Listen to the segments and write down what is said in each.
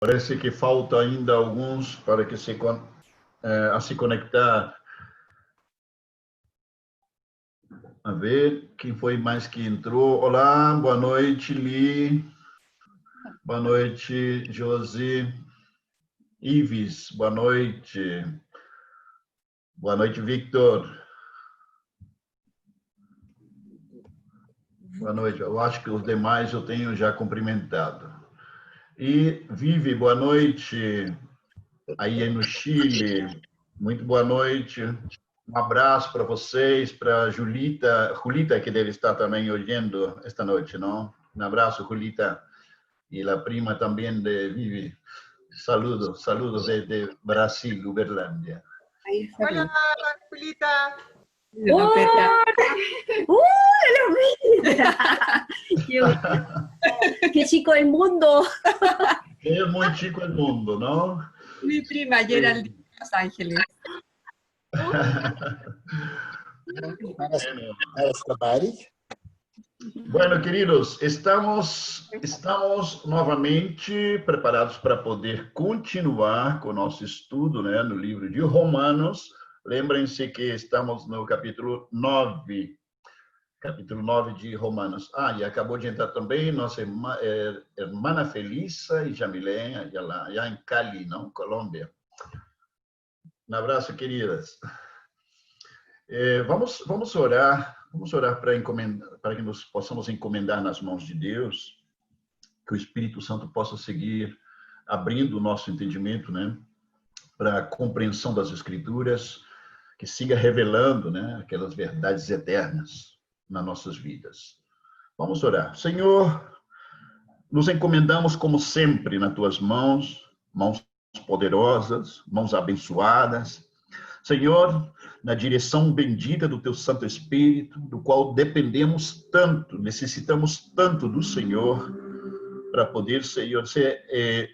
Parece que falta ainda alguns para que a se conectar. A ver, quem foi mais que entrou? Olá, boa noite, Li. Boa noite, Josi. Ives, boa noite. Boa noite, Victor. Boa noite. Eu acho que os demais eu tenho já cumprimentado. E Vivi, boa noite. Aí no Chile. Muito boa noite. Um abraço para vocês, para a Julita, que deve estar também ouvindo esta noite, não? Um abraço, Julita. E a prima também de Vivi. Saludos desde Brasil, Uberlândia. Hola, Julita. ¡Hola! ¡Qué chico el mundo! É muito chico el mundo, não? Mi prima Geraldine de Los Ángeles. Bueno, queridos, estamos novamente preparados para poder continuar com o nosso estudo, né, no livro de Romanos. Lembrem-se que estamos no capítulo 9 de Romanos. E acabou de entrar também nossa irmã Felícia e Jamilé, já em Cali, não? Colômbia. Um abraço, queridas. Vamos orar para que nós possamos encomendar nas mãos de Deus, que o Espírito Santo possa seguir abrindo o nosso entendimento, né, para a compreensão das Escrituras, que siga revelando, né, aquelas verdades eternas nas nossas vidas. Vamos orar. Senhor, nos encomendamos como sempre nas tuas mãos poderosas, mãos abençoadas. Senhor, na direção bendita do teu Santo Espírito, do qual dependemos tanto, necessitamos tanto do Senhor, para poder, Senhor, ser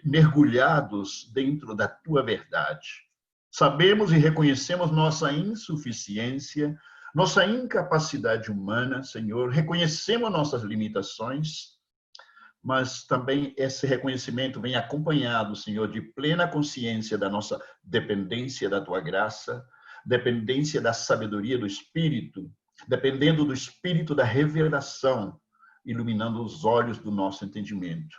mergulhados dentro da tua verdade. Sabemos e reconhecemos nossa insuficiência, nossa incapacidade humana, Senhor, reconhecemos nossas limitações, mas também esse reconhecimento vem acompanhado, Senhor, de plena consciência da nossa dependência da tua graça, dependência da sabedoria do Espírito, dependendo do Espírito da revelação, iluminando os olhos do nosso entendimento,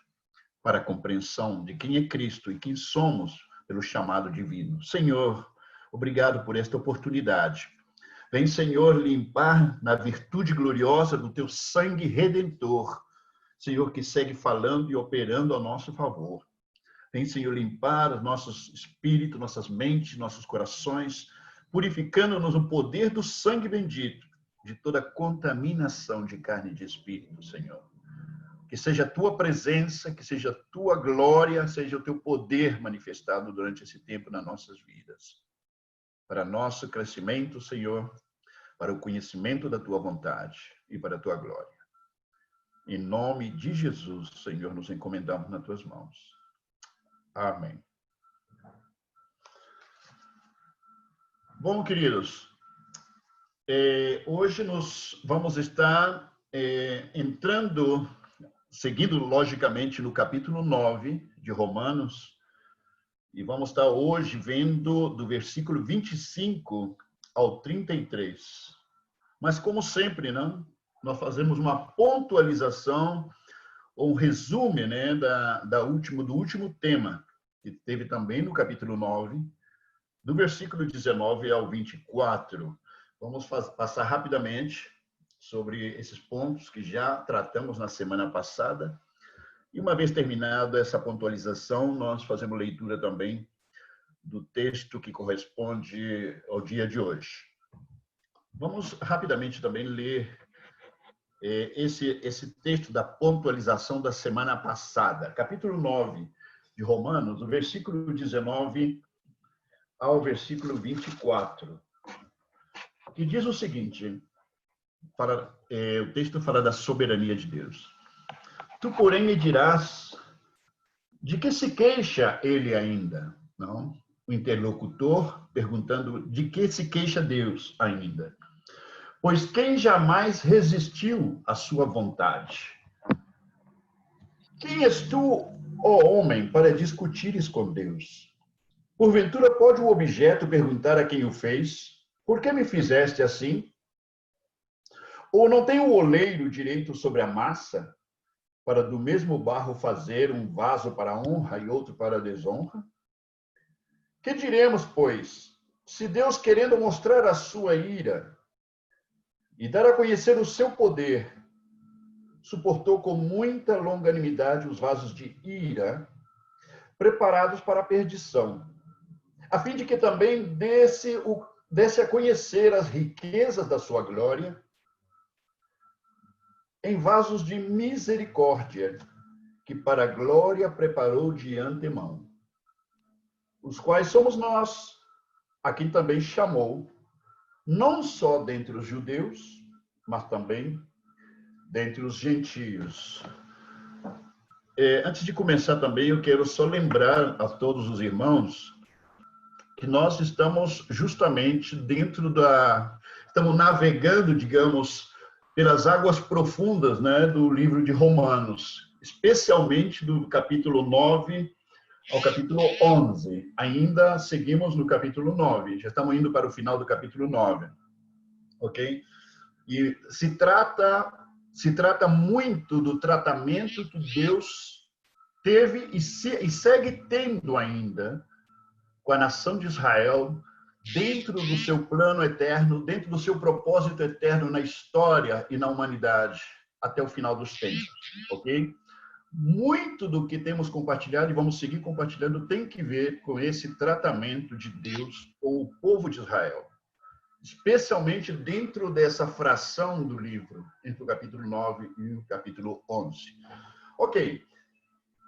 para a compreensão de quem é Cristo e quem somos pelo chamado divino. Senhor, obrigado por esta oportunidade. Vem, Senhor, limpar na virtude gloriosa do teu sangue redentor, Senhor, que segue falando e operando a nosso favor. Vem, Senhor, limpar os nossos espíritos, nossas mentes, nossos corações, purificando-nos o poder do sangue bendito de toda contaminação de carne e de espírito, Senhor. Que seja a tua presença, que seja a tua glória, seja o teu poder manifestado durante esse tempo nas nossas vidas. Para nosso crescimento, Senhor, para o conhecimento da tua vontade e para a tua glória. Em nome de Jesus, Senhor, nos encomendamos nas tuas mãos. Amém. Bom, queridos, hoje nós vamos estar entrando, seguindo logicamente no capítulo 9 de Romanos, e vamos estar hoje vendo do versículo 25 ao 33. Mas como sempre, não? Nós fazemos uma pontualização, ou um resumo, né, do último tema, que teve também no capítulo 9, do versículo 19 ao 24. Vamos passar rapidamente sobre esses pontos que já tratamos na semana passada. E uma vez terminada essa pontualização, nós fazemos leitura também do texto que corresponde ao dia de hoje. Vamos rapidamente também ler esse texto da pontualização da semana passada, capítulo 9 de Romanos, do versículo 19 ao versículo 24, que diz o seguinte, o texto fala da soberania de Deus. Tu, porém, me dirás, de que se queixa ele ainda? Não? O interlocutor perguntando de que se queixa Deus ainda. Pois quem jamais resistiu à sua vontade? Quem és tu, ó homem, para discutires com Deus? Porventura pode o objeto perguntar a quem o fez, por que me fizeste assim? Ou não tem o oleiro direito sobre a massa, para do mesmo barro fazer um vaso para a honra e outro para a desonra? Que diremos, pois, se Deus, querendo mostrar a sua ira e dar a conhecer o seu poder, suportou com muita longanimidade os vasos de ira, preparados para a perdição, a fim de que também desse a conhecer as riquezas da sua glória, em vasos de misericórdia, que para a glória preparou de antemão, os quais somos nós, a quem também chamou, não só dentre os judeus, mas também dentre os gentios. Antes de começar também, eu quero só lembrar a todos os irmãos que nós estamos justamente estamos navegando, digamos, pelas águas profundas, né, do livro de Romanos, especialmente do capítulo 9 ao capítulo 11. Ainda seguimos no capítulo 9, já estamos indo para o final do capítulo 9, ok? E se trata muito do tratamento que Deus teve e segue tendo ainda com a nação de Israel, dentro do seu plano eterno, dentro do seu propósito eterno na história e na humanidade, até o final dos tempos, ok? Muito do que temos compartilhado e vamos seguir compartilhando tem que ver com esse tratamento de Deus com o povo de Israel, especialmente dentro dessa fração do livro, entre o capítulo 9 e o capítulo 11. Ok,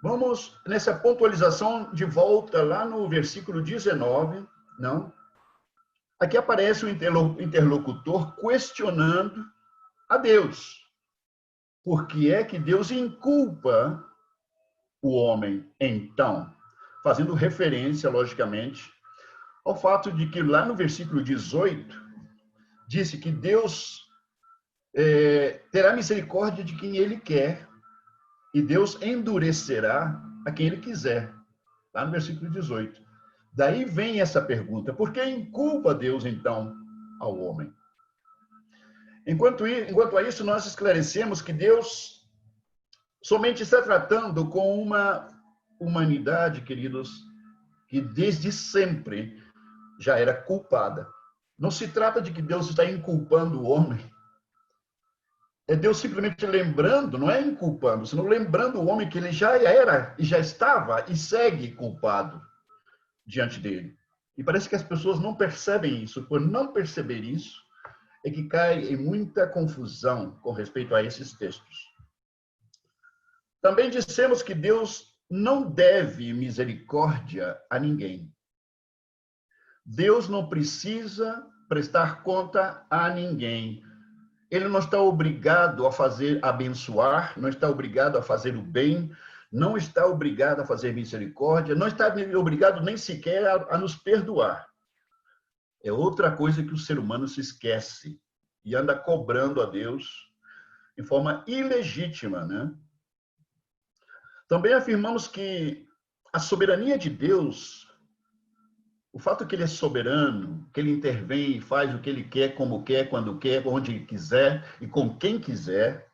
vamos nessa pontualização de volta lá no versículo 19, não? Aqui aparece o interlocutor questionando a Deus. Por que é que Deus inculpa o homem, então? Fazendo referência, logicamente, ao fato de que lá no versículo 18, disse que Deus terá misericórdia de quem Ele quer e Deus endurecerá a quem Ele quiser. Lá no versículo 18. Daí vem essa pergunta: por que inculpa Deus, então, ao homem? Enquanto a isso, nós esclarecemos que Deus somente está tratando com uma humanidade, queridos, que desde sempre já era culpada. Não se trata de que Deus está inculpando o homem. É Deus simplesmente lembrando, não é inculpando, senão lembrando o homem que ele já era, e já estava, e segue culpado diante dele. E parece que as pessoas não percebem isso. Por não perceber isso, é que cai em muita confusão com respeito a esses textos. Também dissemos que Deus não deve misericórdia a ninguém. Deus não precisa prestar conta a ninguém. Ele não está obrigado a abençoar, não está obrigado a fazer o bem, não está obrigado a fazer misericórdia, não está obrigado nem sequer a nos perdoar. É outra coisa que o ser humano se esquece e anda cobrando a Deus de forma ilegítima, né? Também afirmamos que a soberania de Deus, o fato que Ele é soberano, que Ele intervém e faz o que Ele quer, como quer, quando quer, onde quiser e com quem quiser,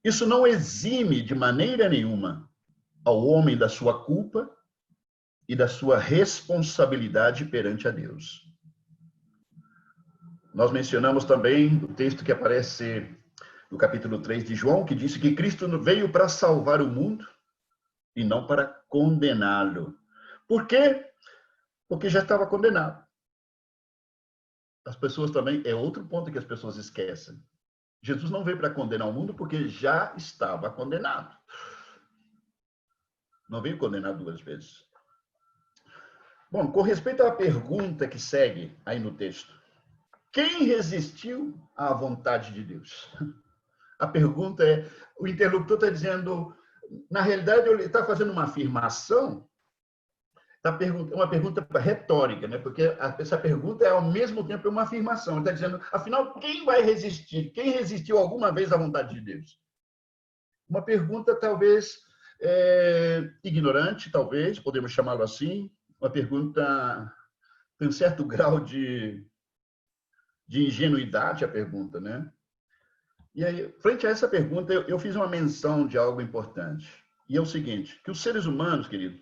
isso não exime de maneira nenhuma ao homem da sua culpa e da sua responsabilidade perante a Deus. Nós mencionamos também o texto que aparece no capítulo 3 de João, que disse que Cristo veio para salvar o mundo e não para condená-lo. Por quê? Porque já estava condenado. As pessoas também, é outro ponto que as pessoas esquecem. Jesus não veio para condenar o mundo porque já estava condenado. Não veio condenar duas vezes. Bom, com respeito à pergunta que segue aí no texto, quem resistiu à vontade de Deus? A pergunta é, o interlocutor está dizendo, na realidade ele está fazendo uma afirmação, uma pergunta retórica, né? Porque essa pergunta é ao mesmo tempo uma afirmação. Ele está dizendo, afinal, quem vai resistir? Quem resistiu alguma vez à vontade de Deus? Uma pergunta talvez ignorante, talvez, podemos chamá-lo assim. Uma pergunta tem um certo grau de ingenuidade, a pergunta, né? E aí, frente a essa pergunta, eu fiz uma menção de algo importante. E é o seguinte, que os seres humanos, querido,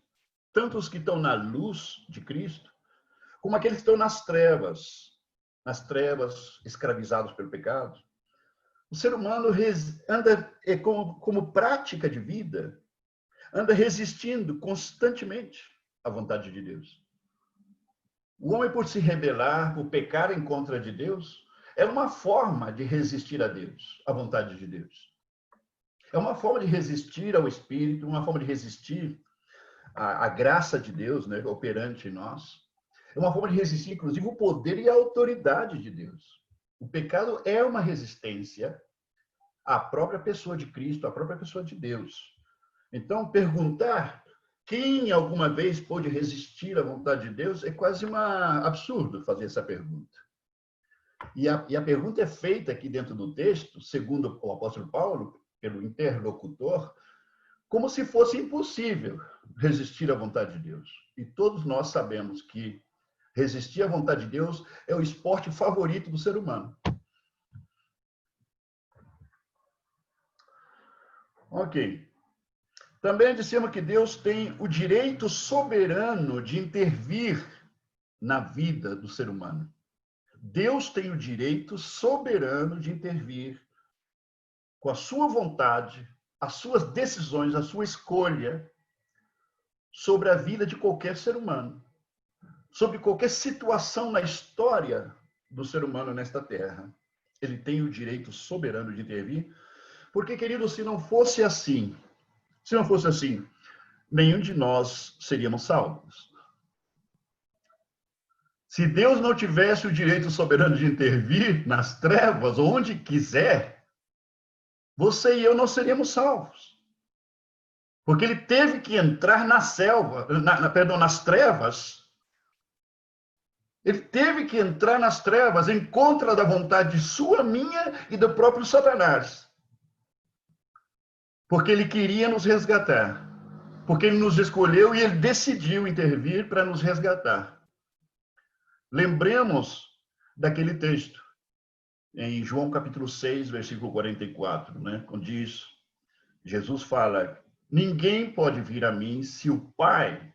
tanto os que estão na luz de Cristo, como aqueles que estão nas trevas escravizados pelo pecado, o ser humano anda como prática de vida, anda resistindo constantemente à vontade de Deus. O homem, por se rebelar, por pecar em contra de Deus, é uma forma de resistir a Deus, à vontade de Deus. É uma forma de resistir ao Espírito, uma forma de resistir à graça de Deus, né, operante em nós. É uma forma de resistir, inclusive, o poder e a autoridade de Deus. O pecado é uma resistência à própria pessoa de Cristo, à própria pessoa de Deus. Então, perguntar quem alguma vez pôde resistir à vontade de Deus é quase absurdo fazer essa pergunta. E a pergunta é feita aqui dentro do texto, segundo o apóstolo Paulo, pelo interlocutor, como se fosse impossível resistir à vontade de Deus. E todos nós sabemos que resistir à vontade de Deus é o esporte favorito do ser humano. Ok. Também dissemos que Deus tem o direito soberano de intervir na vida do ser humano. Deus tem o direito soberano de intervir com a sua vontade, as suas decisões, a sua escolha sobre a vida de qualquer ser humano, sobre qualquer situação na história do ser humano nesta terra. Ele tem o direito soberano de intervir, porque, querido, se não fosse assim, nenhum de nós seríamos salvos. Se Deus não tivesse o direito soberano de intervir nas trevas, onde quiser, você e eu não seríamos salvos. Porque ele teve que entrar nas trevas. Ele teve que entrar nas trevas em contra da vontade sua, minha e do próprio Satanás. Porque ele queria nos resgatar. Porque ele nos escolheu e ele decidiu intervir para nos resgatar. Lembremos daquele texto, em João capítulo 6, versículo 44, né? Quando diz, Jesus fala, ninguém pode vir a mim se o Pai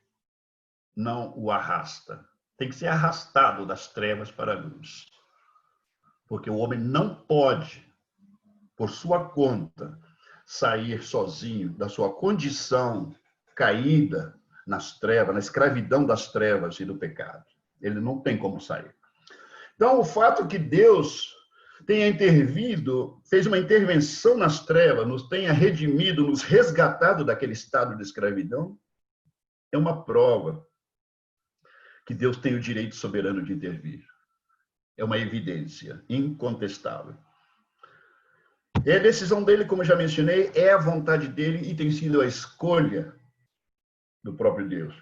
não o arrasta. Tem que ser arrastado das trevas para a luz. Porque o homem não pode, por sua conta, sair sozinho da sua condição caída nas trevas, na escravidão das trevas e do pecado. Ele não tem como sair. Então, o fato que Deus tenha intervido, fez uma intervenção nas trevas, nos tenha redimido, nos resgatado daquele estado de escravidão, é uma prova que Deus tem o direito soberano de intervir. É uma evidência incontestável. É a decisão dele, como já mencionei, é a vontade dele e tem sido a escolha do próprio Deus.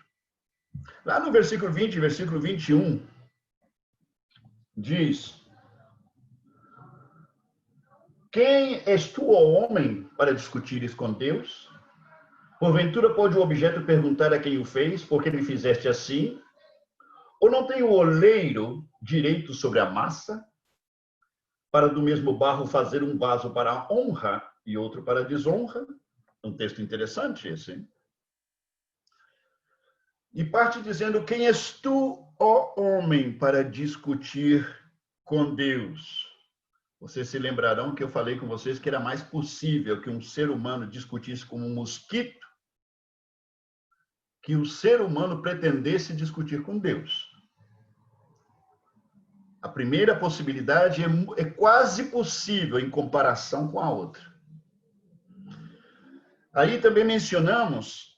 Lá no versículo 20, versículo 21, diz: quem és tu, ó homem, para discutires com Deus? Porventura pode o objeto perguntar a quem o fez, por que me fizeste assim? Ou não tem o oleiro direito sobre a massa, para do mesmo barro fazer um vaso para a honra e outro para a desonra? Um texto interessante esse, hein? E parte dizendo, quem és tu, ó homem, para discutir com Deus? Vocês se lembrarão que eu falei com vocês que era mais possível que um ser humano discutisse com um mosquito que o ser humano pretendesse discutir com Deus. A primeira possibilidade é quase possível em comparação com a outra. Aí também mencionamos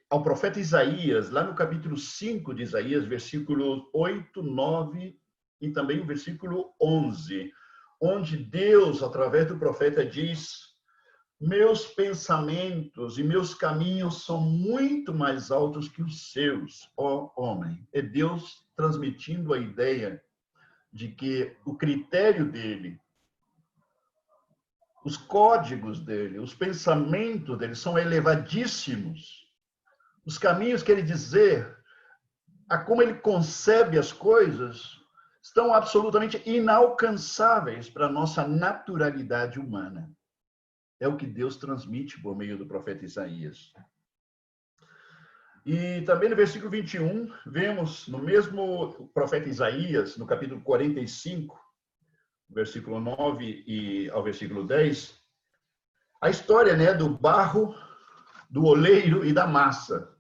ao profeta Isaías, lá no capítulo 5 de Isaías, versículos 8, 9 e também o versículo 11, onde Deus, através do profeta, diz: meus pensamentos e meus caminhos são muito mais altos que os seus, ó homem. É Deus transmitindo a ideia de que o critério dele os códigos dele, os pensamentos dele são elevadíssimos. Os caminhos que ele dizer, a como ele concebe as coisas, estão absolutamente inalcançáveis para a nossa naturalidade humana. É o que Deus transmite por meio do profeta Isaías. E também no versículo 21, vemos no mesmo profeta Isaías, no capítulo 45, versículo 9 e ao versículo 10, a história, né, do barro, do oleiro e da massa.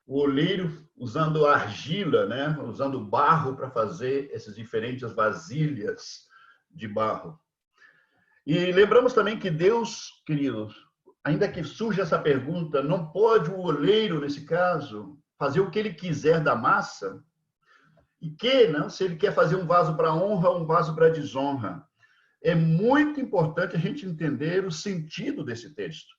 O oleiro usando argila, né, usando barro para fazer essas diferentes vasilhas de barro. E lembramos também que Deus, queridos, ainda que surja essa pergunta, não pode o oleiro, nesse caso, fazer o que ele quiser da massa? E que, não, se ele quer fazer um vaso para honra ou um vaso para desonra? É muito importante a gente entender o sentido desse texto.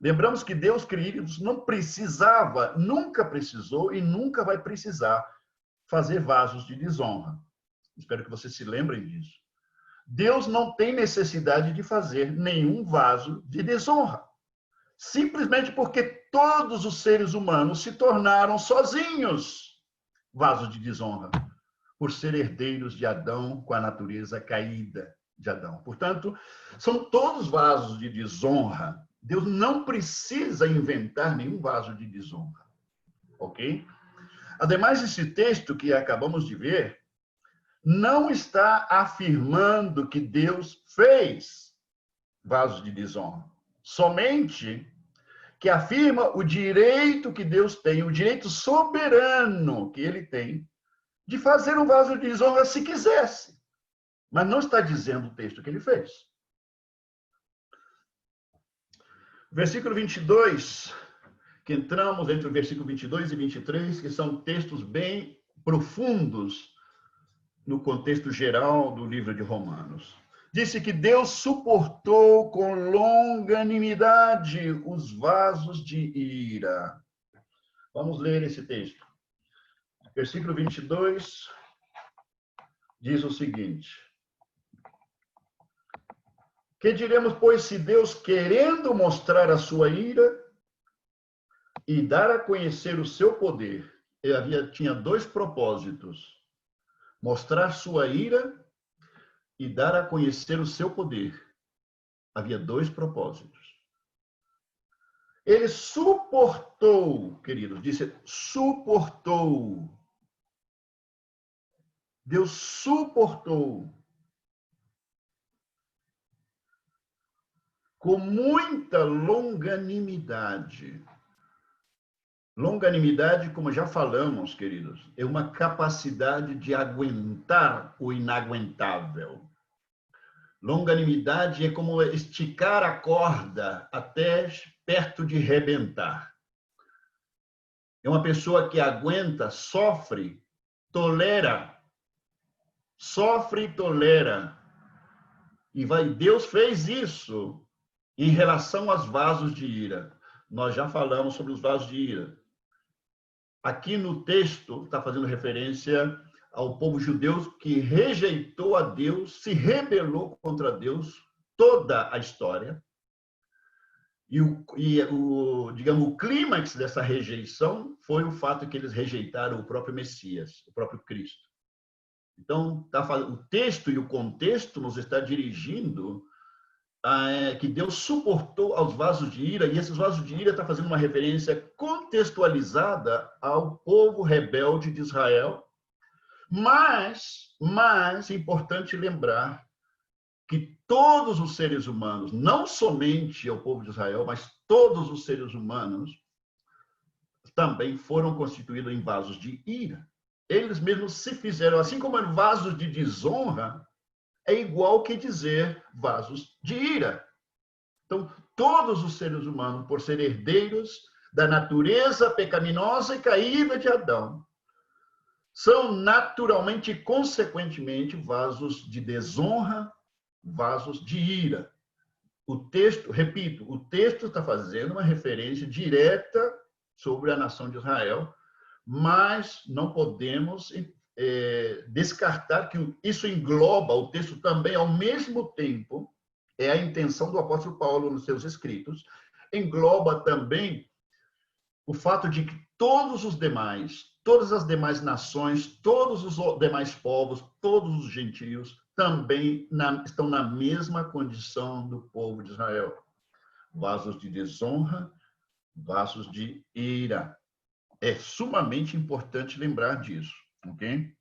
Lembramos que Deus, queridos, não precisava, nunca precisou e nunca vai precisar fazer vasos de desonra. Espero que vocês se lembrem disso. Deus não tem necessidade de fazer nenhum vaso de desonra. Simplesmente porque todos os seres humanos se tornaram sozinhos vasos de desonra, por ser herdeiros de Adão com a natureza caída de Adão. Portanto, são todos vasos de desonra. Deus não precisa inventar nenhum vaso de desonra. Ok? Ademais, esse texto que acabamos de ver não está afirmando que Deus fez vasos de desonra. Somente que afirma o direito que Deus tem, o direito soberano que ele tem de fazer um vaso de desonra se quisesse. Mas não está dizendo o texto que ele fez. Versículo 22, que entramos entre o versículo 22 e 23, que são textos bem profundos no contexto geral do livro de Romanos. Disse que Deus suportou com longanimidade os vasos de ira. Vamos ler esse texto. Versículo 22 diz o seguinte: que diremos, pois, se Deus, querendo mostrar a sua ira e dar a conhecer o seu poder, tinha dois propósitos: mostrar sua ira e dar a conhecer o seu poder. Havia dois propósitos. Ele suportou, queridos, disse suportou. Deus suportou com muita longanimidade. Longanimidade, como já falamos, queridos, é uma capacidade de aguentar o inaguentável. Longanimidade é como esticar a corda até perto de rebentar. É uma pessoa que aguenta, sofre, tolera. Sofre e tolera. E Deus fez isso em relação aos vasos de ira. Nós já falamos sobre os vasos de ira. Aqui no texto está fazendo referência ao povo judeu que rejeitou a Deus, se rebelou contra Deus, toda a história. Digamos, o clímax dessa rejeição foi o fato que eles rejeitaram o próprio Messias, o próprio Cristo. Então, o texto e o contexto nos está dirigindo que Deus suportou aos vasos de ira, e esses vasos de ira está fazendo uma referência contextualizada ao povo rebelde de Israel. Mas é importante lembrar que todos os seres humanos, não somente o povo de Israel, mas todos os seres humanos também foram constituídos em vasos de ira. Eles mesmos se fizeram, assim como vasos de desonra, é igual que dizer vasos de ira. Então, todos os seres humanos, por serem herdeiros da natureza pecaminosa e caída de Adão, são naturalmente e consequentemente vasos de desonra, vasos de ira. O texto, repito, o texto está fazendo uma referência direta sobre a nação de Israel, mas não podemos descartar que isso engloba o texto também, ao mesmo tempo, é a intenção do apóstolo Paulo nos seus escritos. Engloba também o fato de que todas as demais nações, todos os demais povos, todos os gentios também estão na mesma condição do povo de Israel. Vasos de desonra, vasos de ira. É sumamente importante lembrar disso, ok?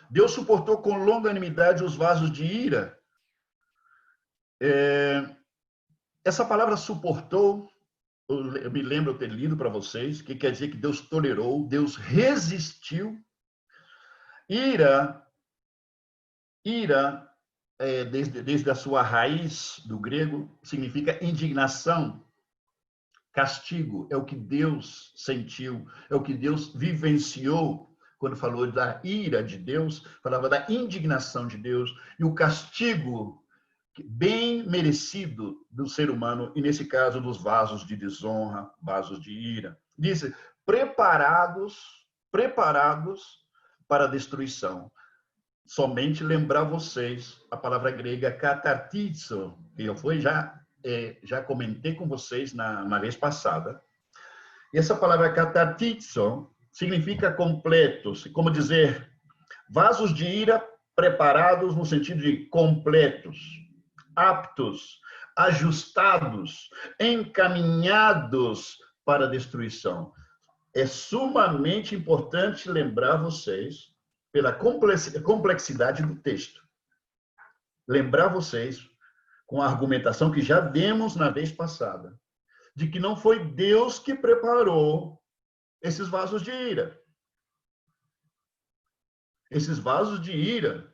Deus suportou com longanimidade os vasos de ira. Essa palavra suportou, eu me lembro ter lido para vocês, que quer dizer que Deus tolerou, Deus resistiu. Ira, desde a sua raiz do grego, significa indignação, castigo. É o que Deus sentiu, é o que Deus vivenciou. Quando falou da ira de Deus, falava da indignação de Deus e o castigo bem merecido do ser humano, e nesse caso dos vasos de desonra, vasos de ira. Diz, preparados para a destruição. Somente lembrar vocês a palavra grega katartizo, que eu já comentei com vocês na vez passada. Essa palavra katartizo significa completos, como dizer, vasos de ira preparados no sentido de completos, aptos, ajustados, encaminhados para a destruição. É sumamente importante lembrar vocês, pela complexidade do texto, lembrar vocês, com a argumentação que já demos na vez passada, de que não foi Deus que preparou esses vasos de ira. Esses vasos de ira,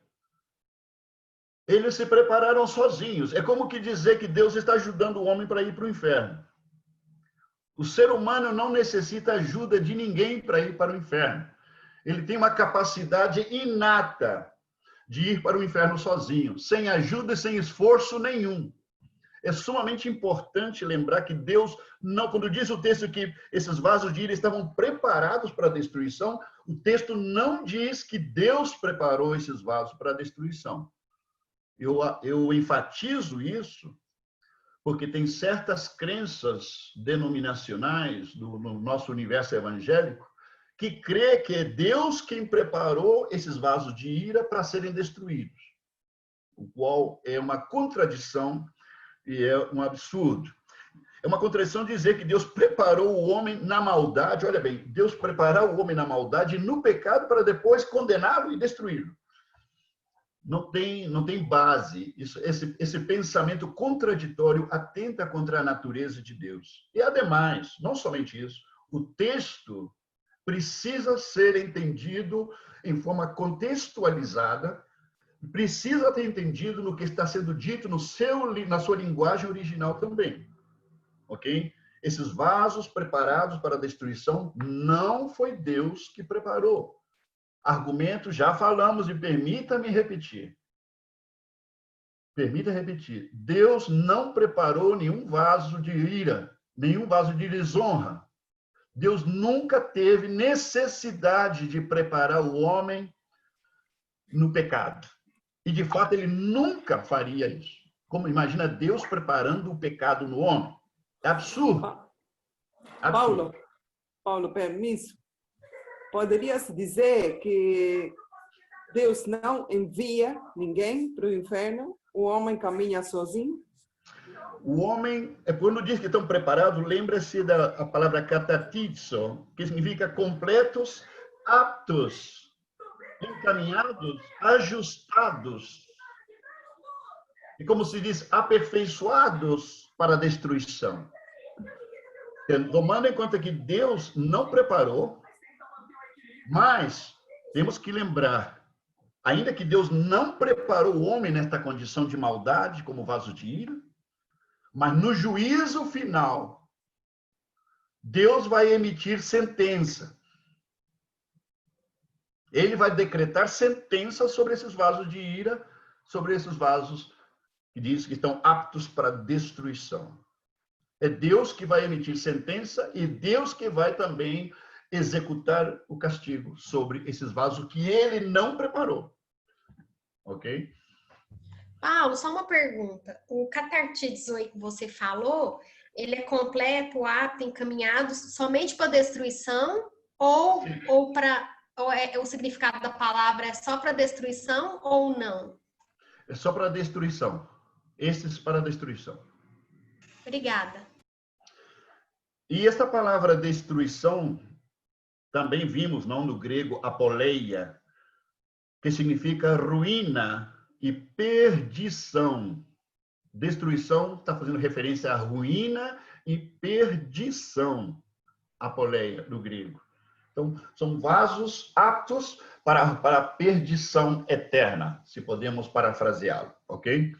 eles se prepararam sozinhos. É como que dizer que Deus está ajudando o homem para ir para o inferno. O ser humano não necessita ajuda de ninguém para ir para o inferno. Ele tem uma capacidade inata de ir para o inferno sozinho, sem ajuda e sem esforço nenhum. É sumamente importante lembrar que Deus não, quando diz o texto que esses vasos de ira estavam preparados para a destruição, o texto não diz que Deus preparou esses vasos para a destruição. Eu enfatizo isso porque tem certas crenças denominacionais no nosso universo evangélico que crê que é Deus quem preparou esses vasos de ira para serem destruídos, o qual é uma contradição e é um absurdo. É uma contradição dizer que Deus preparou o homem na maldade. Olha bem, Deus preparar o homem na maldade e no pecado para depois condená-lo e destruí-lo. Não tem base. Esse pensamento contraditório atenta contra a natureza de Deus. E, ademais, não somente isso, o texto precisa ser entendido em forma contextualizada, precisa ter entendido no que está sendo dito na sua linguagem original também. Ok? Esses vasos preparados para a destruição não foi Deus que preparou. Argumento, já falamos e permita-me repetir. Permita repetir. Deus não preparou nenhum vaso de ira, nenhum vaso de desonra. Deus nunca teve necessidade de preparar o homem no pecado. E, de fato, ele nunca faria isso. Como imagina Deus preparando o pecado no homem? É absurdo. Absurdo. Paulo, permisso. Poderias dizer que Deus não envia ninguém para o inferno? O homem caminha sozinho? O homem, quando diz que estão preparados, lembra-se da palavra katatizo, que significa completos, aptos, encaminhados, ajustados. E como se diz, aperfeiçoados para a destruição. Tomando em conta que Deus não preparou, mas temos que lembrar, ainda que Deus não preparou o homem nesta condição de maldade, como vaso de ira, mas no juízo final, Deus vai emitir sentença. Ele vai decretar sentença sobre esses vasos de ira, sobre esses vasos que diz que estão aptos para destruição. É Deus que vai emitir sentença e Deus que vai também executar o castigo sobre esses vasos que ele não preparou. Ok? Paulo, só uma pergunta. O catartizo aí que você falou, ele é completo, apto, encaminhado somente para destruição ou para o significado da palavra é só para destruição ou não? É só para destruição. Esses para destruição. Obrigada. E esta palavra destruição também vimos, não, no grego apoleia, que significa ruína e perdição. Destruição está fazendo referência à ruína e perdição, apoleia, no grego. Então, são vasos aptos para a perdição eterna, se podemos parafraseá-lo, ok?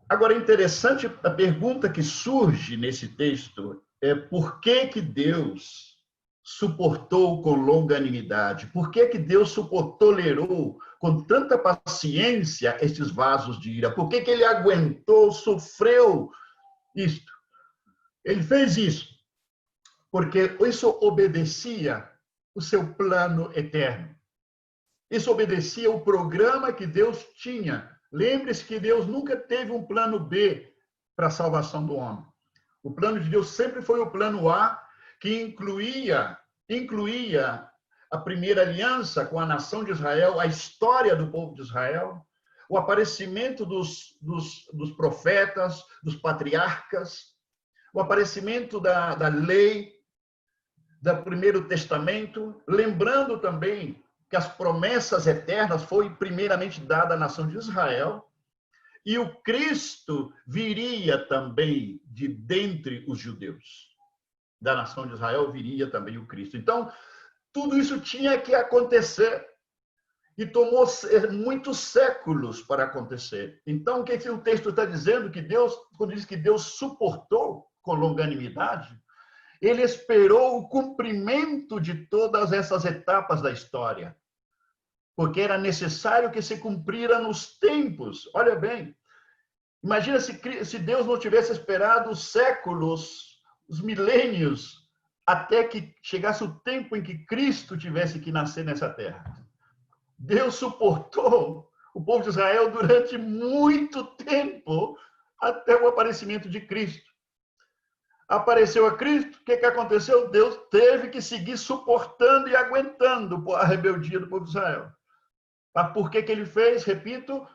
Agora, interessante a pergunta que surge nesse texto é por que Deus suportou com longanimidade? Por que Deus tolerou com tanta paciência estes vasos de ira? Por que ele aguentou, sofreu isto? Ele fez isso porque isso obedecia o seu plano eterno. Isso obedecia o programa que Deus tinha. Lembre-se que Deus nunca teve um plano B para a salvação do homem. O plano de Deus sempre foi o plano A, que incluía a primeira aliança com a nação de Israel, a história do povo de Israel, o aparecimento dos profetas, dos patriarcas, o aparecimento da lei, do Primeiro Testamento, lembrando também que as promessas eternas foi primeiramente dada à nação de Israel, e o Cristo viria também de dentre os judeus. Da nação de Israel viria também o Cristo. Então, tudo isso tinha que acontecer. E tomou muitos séculos para acontecer. Então, o que o texto está dizendo? Que Deus, quando diz que Deus suportou com longanimidade, ele esperou o cumprimento de todas essas etapas da história, porque era necessário que se cumprira nos tempos. Olha bem, imagina se Deus não tivesse esperado os séculos, os milênios, até que chegasse o tempo em que Cristo tivesse que nascer nessa terra. Deus suportou o povo de Israel durante muito tempo, até o aparecimento de Cristo. Apareceu a Cristo, o que aconteceu? Deus teve que seguir suportando e aguentando a rebeldia do povo de Israel. Mas por que ele fez? Repito,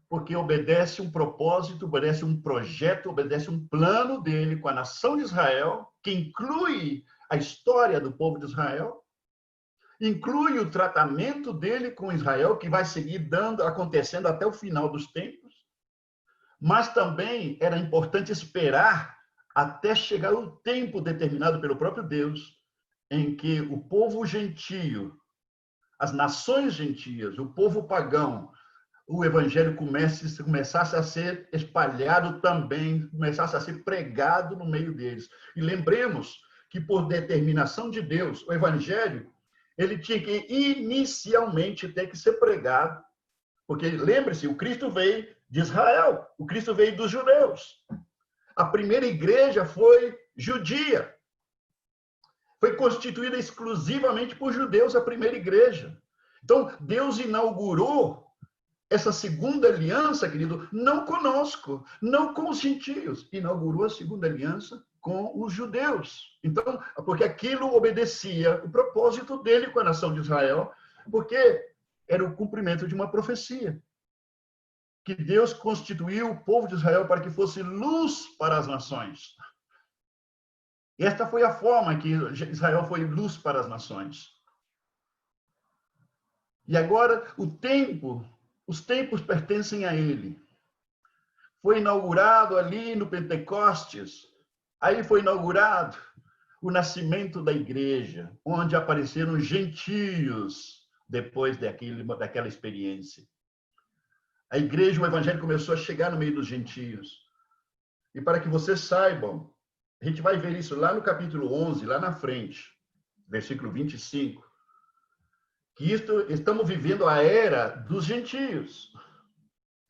porque obedece um propósito, obedece um projeto, obedece um plano dele com a nação de Israel, que inclui a história do povo de Israel, inclui o tratamento dele com Israel, que vai seguir acontecendo até o final dos tempos, mas também era importante esperar até chegar o tempo determinado pelo próprio Deus, em que o povo gentio, as nações gentias, o povo pagão, o evangelho começasse a ser espalhado também, começasse a ser pregado no meio deles. E lembremos que, por determinação de Deus, o evangelho, ele tinha que inicialmente ter que ser pregado, porque, lembre-se, o Cristo veio de Israel, o Cristo veio dos judeus. A primeira igreja foi judia. Foi constituída exclusivamente por judeus, a primeira igreja. Então, Deus inaugurou essa segunda aliança, querido, não conosco, não com os gentios. Inaugurou a segunda aliança com os judeus. Então, porque aquilo obedecia o propósito dele com a nação de Israel, porque era o cumprimento de uma profecia. Que Deus constituiu o povo de Israel para que fosse luz para as nações. E esta foi a forma que Israel foi luz para as nações. E agora os tempos pertencem a ele. Foi inaugurado ali no Pentecostes, aí foi inaugurado o nascimento da igreja, onde apareceram gentios depois daquela experiência. A igreja, o evangelho começou a chegar no meio dos gentios. E para que vocês saibam, a gente vai ver isso lá no capítulo 11, lá na frente, versículo 25, que estamos vivendo a era dos gentios.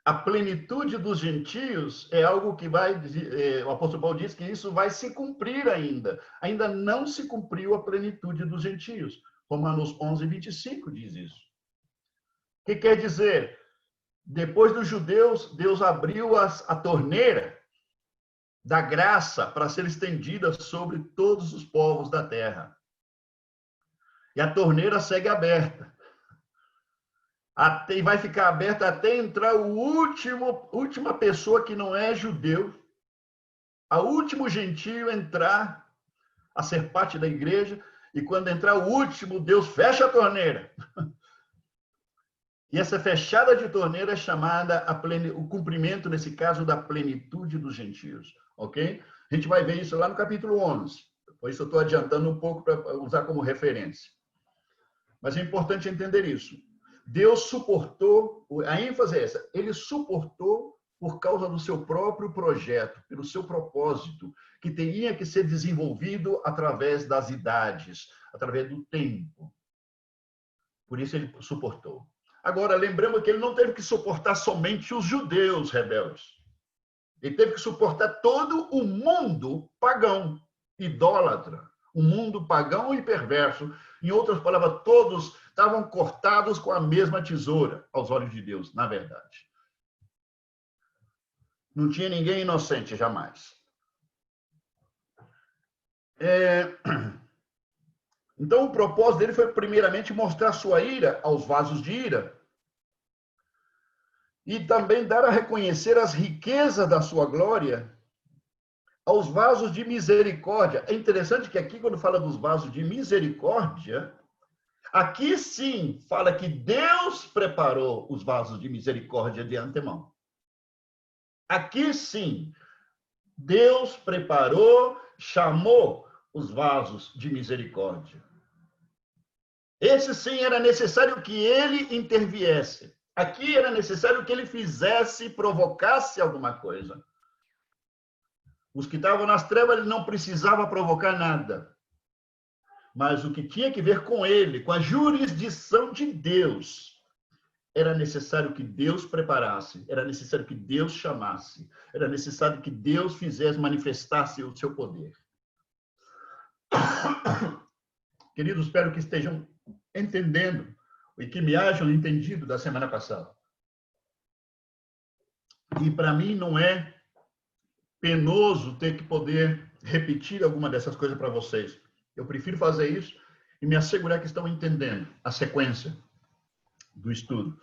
A plenitude dos gentios é algo que o apóstolo Paulo diz que isso vai se cumprir ainda. Ainda não se cumpriu a plenitude dos gentios. Romanos 11, 25 diz isso. O que quer dizer? Depois dos judeus, Deus abriu a torneira da graça para ser estendida sobre todos os povos da terra. E a torneira segue aberta. E vai ficar aberta até entrar última pessoa que não é judeu, a último gentio entrar, a ser parte da igreja, e quando entrar o último, Deus fecha a torneira. E essa fechada de torneira é chamada o cumprimento, nesse caso, da plenitude dos gentios. Ok? A gente vai ver isso lá no capítulo 11. Por isso eu estou adiantando um pouco para usar como referência. Mas é importante entender isso. Deus suportou, a ênfase é essa, ele suportou por causa do seu próprio projeto, pelo seu propósito, que teria que ser desenvolvido através das idades, através do tempo. Por isso ele suportou. Agora, lembramos que ele não teve que suportar somente os judeus rebeldes. Ele teve que suportar todo o mundo pagão, idólatra, o mundo pagão e perverso. Em outras palavras, todos estavam cortados com a mesma tesoura, aos olhos de Deus, na verdade. Não tinha ninguém inocente, jamais. Então, o propósito dele foi, primeiramente, mostrar sua ira aos vasos de ira. E também dar a reconhecer as riquezas da sua glória aos vasos de misericórdia. É interessante que aqui, quando fala dos vasos de misericórdia, aqui sim fala que Deus preparou os vasos de misericórdia de antemão. Aqui sim, Deus preparou, chamou os vasos de misericórdia. Esse sim era necessário que ele interviesse. Aqui era necessário que ele fizesse, provocasse alguma coisa. Os que estavam nas trevas, ele não precisava provocar nada. Mas o que tinha que ver com ele, com a jurisdição de Deus, era necessário que Deus preparasse, era necessário que Deus chamasse, era necessário que Deus fizesse, manifestasse o seu poder. Queridos, espero que estejam entendendo e que me hajam entendido da semana passada. E para mim não é penoso ter que poder repetir alguma dessas coisas para vocês. Eu prefiro fazer isso e me assegurar que estão entendendo a sequência do estudo.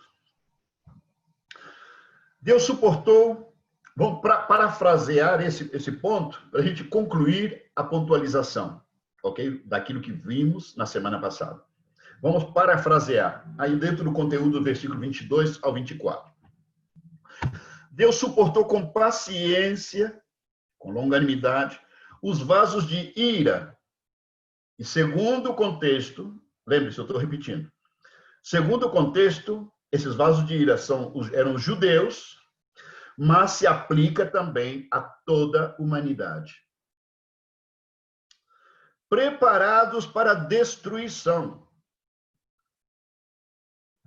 Deus suportou, vamos parafrasear esse ponto, para a gente concluir a pontualização, ok? Daquilo que vimos na semana passada. Vamos parafrasear, aí dentro do conteúdo do versículo 22 ao 24. Deus suportou com paciência, com longanimidade, os vasos de ira. E segundo o contexto, lembre-se, eu estou repetindo. Segundo o contexto, esses vasos de ira eram os judeus, mas se aplica também a toda a humanidade. Preparados para a destruição.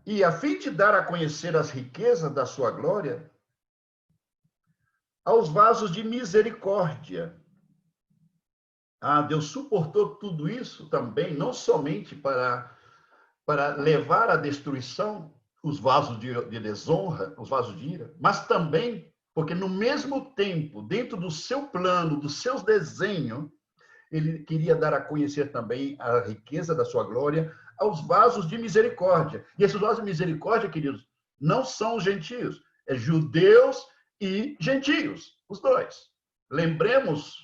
E a fim de dar a conhecer as riquezas da sua glória, aos vasos de misericórdia. Deus suportou tudo isso também, não somente para levar à destruição os vasos de desonra, os vasos de ira, mas também porque no mesmo tempo, dentro do seu plano, dos seus desenhos, ele queria dar a conhecer também a riqueza da sua glória aos vasos de misericórdia. E esses vasos de misericórdia, queridos, não são os gentios, é judeus e gentios, os dois. Lembremos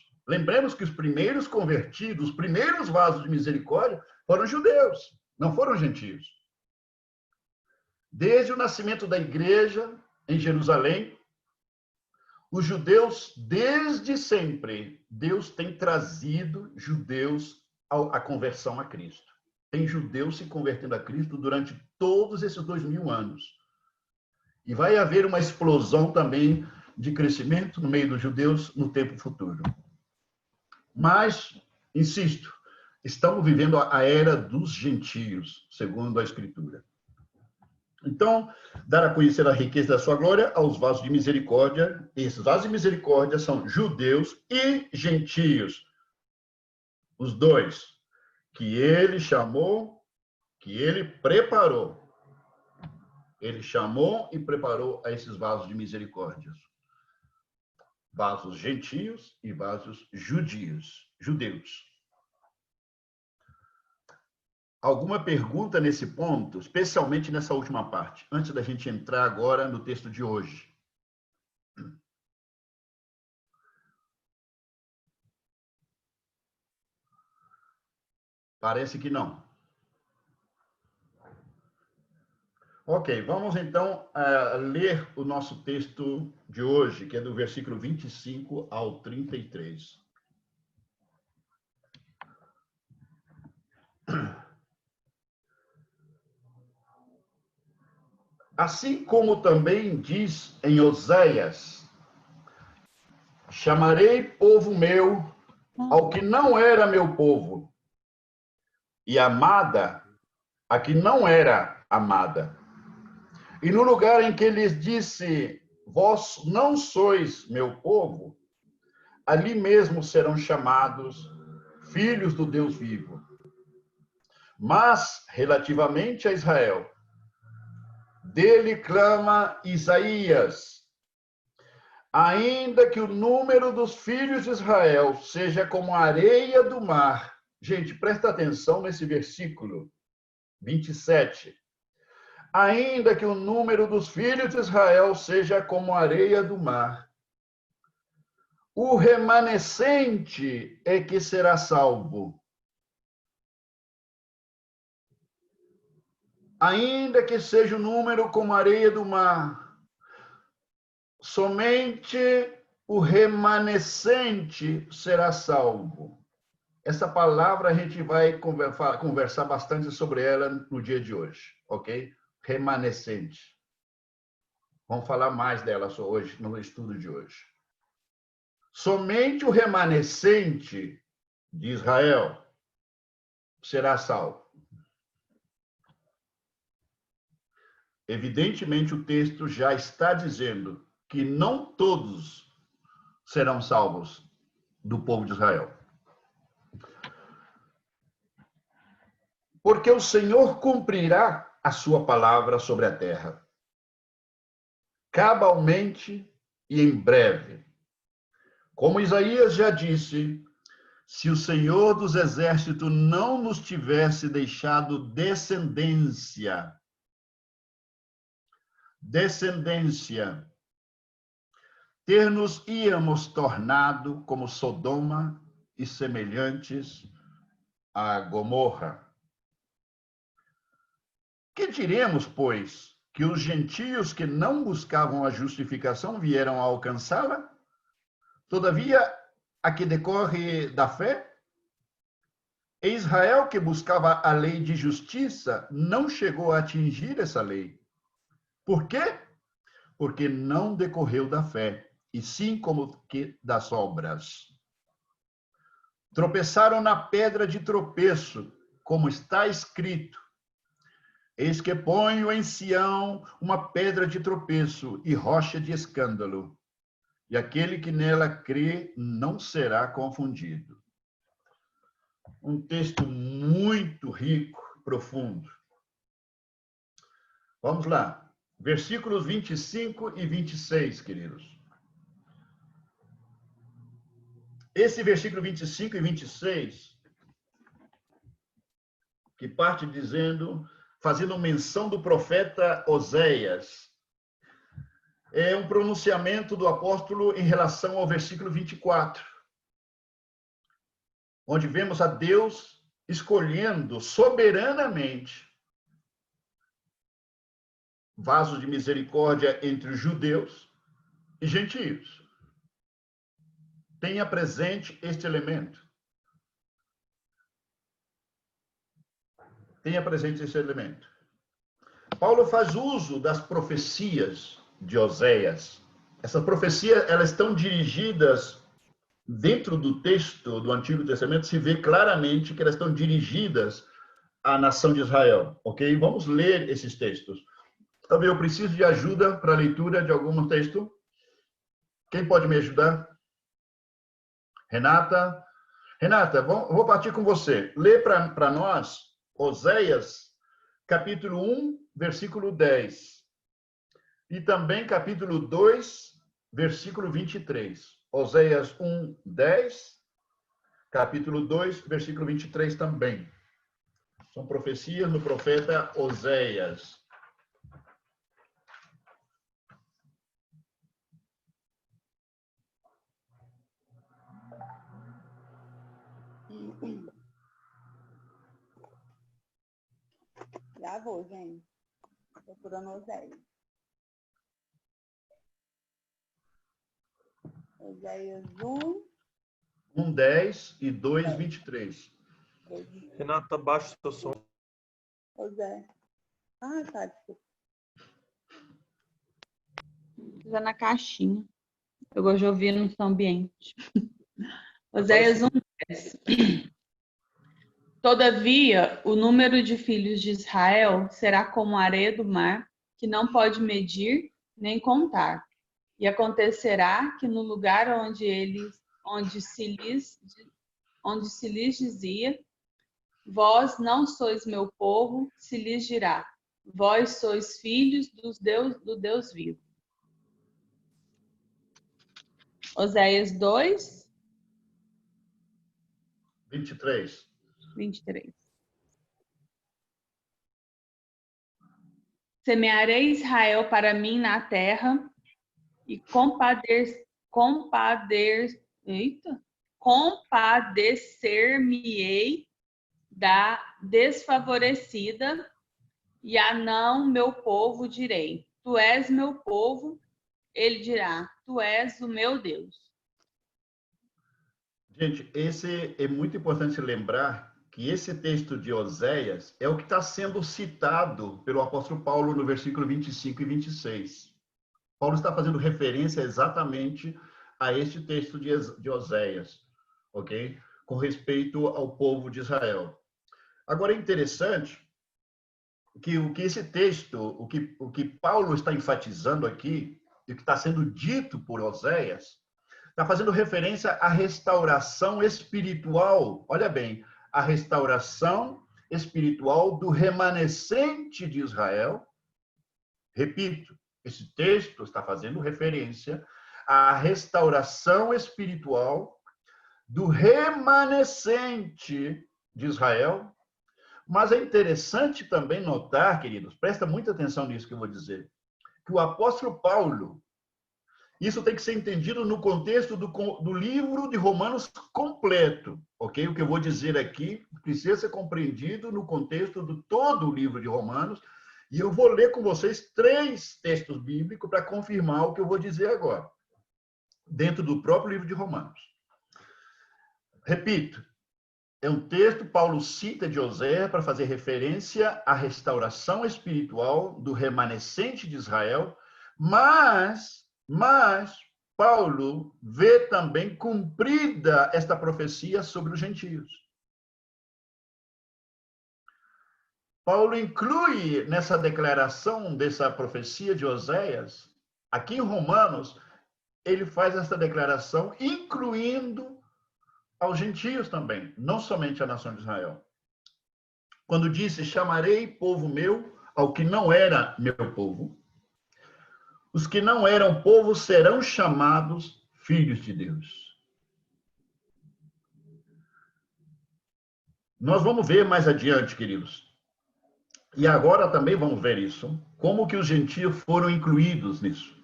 que os primeiros convertidos, os primeiros vasos de misericórdia foram judeus, não foram gentios. Desde o nascimento da igreja em Jerusalém, os judeus, desde sempre, Deus tem trazido judeus à conversão a Cristo. Tem judeus se convertendo a Cristo durante todos esses 2000 anos. E vai haver uma explosão também de crescimento no meio dos judeus no tempo futuro. Mas, insisto, estamos vivendo a era dos gentios, segundo a Escritura. Então, dar a conhecer a riqueza da sua glória aos vasos de misericórdia. Esses vasos de misericórdia são judeus e gentios. Os dois. Que ele chamou, que ele preparou. Ele chamou e preparou a esses vasos de misericórdia. Vasos gentios e vasos judeus. Alguma pergunta nesse ponto, especialmente nessa última parte, antes da gente entrar agora no texto de hoje? Parece que não. Ok, vamos então ler o nosso texto de hoje, que é do versículo 25 ao 33. Assim como também diz em Oséias: chamarei povo meu ao que não era meu povo, e amada a que não era amada. E no lugar em que lhes disse: vós não sois meu povo, ali mesmo serão chamados filhos do Deus vivo. Mas, relativamente a Israel, dele clama Isaías: ainda que o número dos filhos de Israel seja como a areia do mar. Gente, presta atenção nesse versículo 27. Ainda que o número dos filhos de Israel seja como a areia do mar, o remanescente é que será salvo. Ainda que seja o número como a areia do mar, somente o remanescente será salvo. Essa palavra a gente vai conversar bastante sobre ela no dia de hoje, ok? Remanescente. Vamos falar mais dela só hoje, no estudo de hoje. Somente o remanescente de Israel será salvo. Evidentemente, o texto já está dizendo que não todos serão salvos do povo de Israel. Porque o Senhor cumprirá a sua palavra sobre a terra, cabalmente e em breve. Como Isaías já disse, se o Senhor dos Exércitos não nos tivesse deixado descendência, ter-nos íamos tornado como Sodoma e semelhantes a Gomorra. Que diremos, pois, que os gentios que não buscavam a justificação vieram a alcançá-la? Todavia, a que decorre da fé, Israel, que buscava a lei de justiça, não chegou a atingir essa lei. Por quê? Porque não decorreu da fé, e sim como que das obras. Tropeçaram na pedra de tropeço, como está escrito: eis que ponho em Sião uma pedra de tropeço e rocha de escândalo, e aquele que nela crê não será confundido. Um texto muito rico, profundo. Vamos lá. Versículos 25 e 26, queridos. Esse versículo 25 e 26, que parte dizendo, fazendo menção do profeta Oséias, é um pronunciamento do apóstolo em relação ao versículo 24, onde vemos a Deus escolhendo soberanamente vasos de misericórdia entre os judeus e gentios. Tenha presente este elemento. Tenha presente esse elemento. Paulo faz uso das profecias de Oséias. Essas profecias, elas estão dirigidas dentro do texto do Antigo Testamento, se vê claramente que elas estão dirigidas à nação de Israel, ok? Vamos ler esses textos. Talvez eu precise de ajuda para a leitura de algum texto. Quem pode me ajudar? Renata? Renata, vou partir com você. Lê para nós Oséias, capítulo 1, versículo 10. E também capítulo 2, versículo 23. Oséias 1, 10. Capítulo 2, versículo 23 também. São profecias do profeta Oséias. Já vou, gente. Procurando Oséias. Oséias 1, 10 e 2, 23. Renata, baixa o seu som. Oséias. Ah, tá, desculpa. Precisa na caixinha. Eu gosto de ouvir no som ambiente. Oséias 1:10. Todavia, o número de filhos de Israel será como a areia do mar, que não pode medir nem contar. E acontecerá que no lugar onde se lhes dizia, vós não sois meu povo, se lhes dirá, vós sois filhos do Deus vivo. Oséias 2, 23. 23. Semearei Israel para mim na terra e compadecer-me-ei da desfavorecida e a não meu povo direi, tu és meu povo, ele dirá, tu és o meu Deus. Gente, esse é muito importante lembrar que esse texto de Oséias é o que está sendo citado pelo apóstolo Paulo no versículo 25 e 26. Paulo está fazendo referência exatamente a este texto de Oséias, ok? Com respeito ao povo de Israel. Agora, é interessante que o que esse texto, o que Paulo está enfatizando aqui, e o que está sendo dito por Oséias, está fazendo referência à restauração espiritual. Olha bem, a restauração espiritual do remanescente de Israel. Repito, esse texto está fazendo referência à restauração espiritual do remanescente de Israel. Mas é interessante também notar, queridos, presta muita atenção nisso que eu vou dizer, que o apóstolo Paulo, isso tem que ser entendido no contexto do livro de Romanos completo, ok? O que eu vou dizer aqui precisa ser compreendido no contexto de todo o livro de Romanos, e eu vou ler com vocês 3 textos bíblicos para confirmar o que eu vou dizer agora, dentro do próprio livro de Romanos. Repito, é um texto, Paulo cita de Oséias para fazer referência à restauração espiritual do remanescente de Israel, mas Paulo vê também cumprida esta profecia sobre os gentios. Paulo inclui nessa declaração dessa profecia de Oséias, aqui em Romanos, ele faz essa declaração incluindo aos gentios também, não somente a nação de Israel. Quando disse, chamarei povo meu ao que não era meu povo, os que não eram povo serão chamados filhos de Deus. Nós vamos ver mais adiante, queridos. E agora também vamos ver isso, como que os gentios foram incluídos nisso.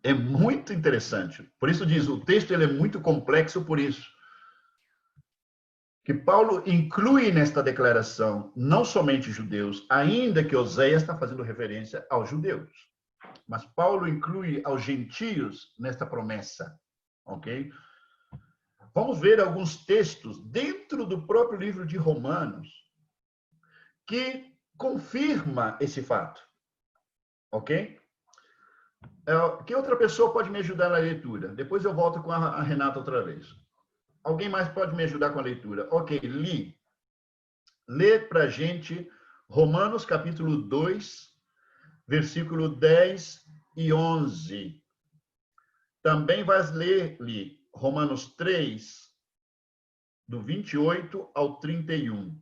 É muito interessante. Por isso diz, o texto ele é muito complexo por isso. Que Paulo inclui nesta declaração não somente judeus, ainda que Oséias está fazendo referência aos judeus. Mas Paulo inclui aos gentios nesta promessa, ok? Vamos ver alguns textos dentro do próprio livro de Romanos que confirma esse fato, ok? Que outra pessoa pode me ajudar na leitura? Depois eu volto com a Renata outra vez. Alguém mais pode me ajudar com a leitura? Ok, Li. Lê para a gente Romanos capítulo 2, versículo 10 e 11. Também vais ler, Li, Romanos 3, do 28 ao 31.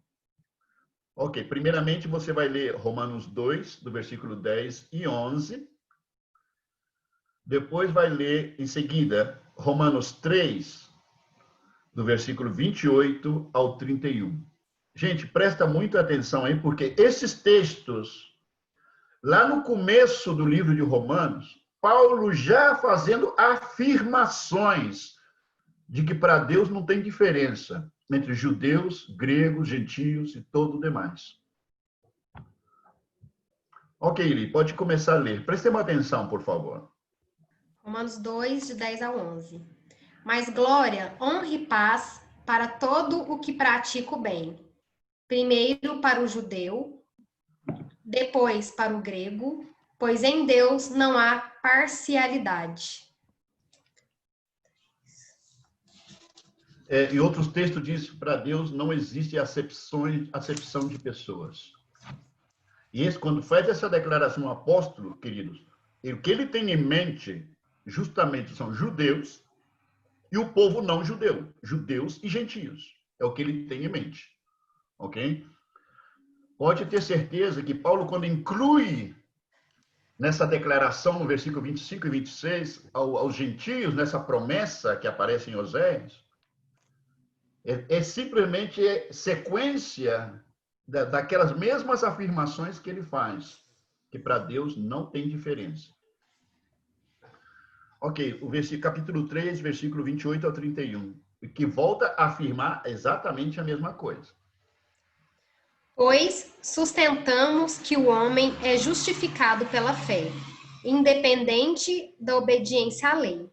Ok, primeiramente você vai ler Romanos 2, do versículo 10 e 11. Depois vai ler em seguida Romanos 3, do versículo 28 ao 31. Gente, presta muita atenção aí, porque esses textos, lá no começo do livro de Romanos, Paulo já fazendo afirmações de que para Deus não tem diferença entre judeus, gregos, gentios e todo o demais. Ok, Eli, pode começar a ler. Prestem atenção, por favor. Romanos 2, de 10 a 11. Mas glória, honra e paz para todo o que pratica o bem. Primeiro para o judeu, depois para o grego, pois em Deus não há parcialidade. Em outros textos diz que para Deus não existe acepção de pessoas. E esse, quando faz essa declaração o apóstolo, queridos, o que ele tem em mente justamente são judeus e o povo não judeu, judeus e gentios. É o que ele tem em mente. Ok? Pode ter certeza que Paulo, quando inclui nessa declaração, no versículo 25 e 26, aos gentios, nessa promessa que aparece em Oséias, é simplesmente sequência daquelas mesmas afirmações que ele faz, que para Deus não tem diferença. Ok, o capítulo 3, versículo 28 ao 31, que volta a afirmar exatamente a mesma coisa. Pois sustentamos que o homem é justificado pela fé, independente da obediência à lei.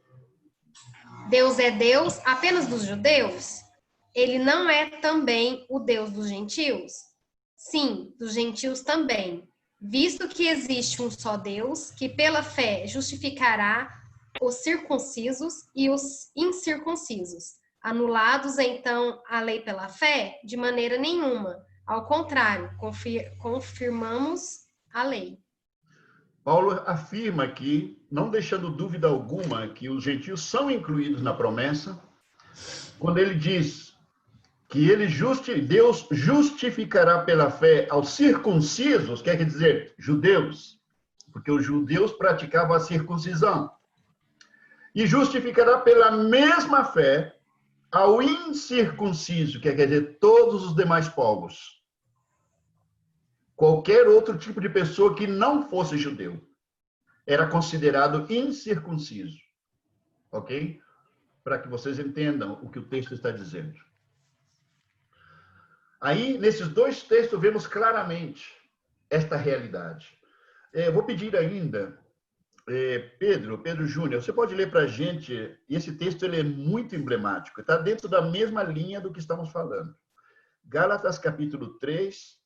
Deus é Deus apenas dos judeus? Ele não é também o Deus dos gentios? Sim, dos gentios também, visto que existe um só Deus, que pela fé justificará os circuncisos e os incircuncisos. Anulados, então, a lei pela fé? De maneira nenhuma. Ao contrário, confirmamos a lei. Paulo afirma aqui, não deixando dúvida alguma, que os gentios são incluídos na promessa, quando ele diz que Deus justificará pela fé aos circuncisos, quer dizer, judeus, porque os judeus praticavam a circuncisão, e justificará pela mesma fé ao incircunciso, quer dizer, todos os demais povos. Qualquer outro tipo de pessoa que não fosse judeu era considerado incircunciso. Ok? Para que vocês entendam o que o texto está dizendo. Aí, nesses dois textos, vemos claramente esta realidade. Vou pedir ainda, Pedro Júnior, você pode ler para a gente, esse texto ele é muito emblemático, está dentro da mesma linha do que estamos falando. Gálatas capítulo 3,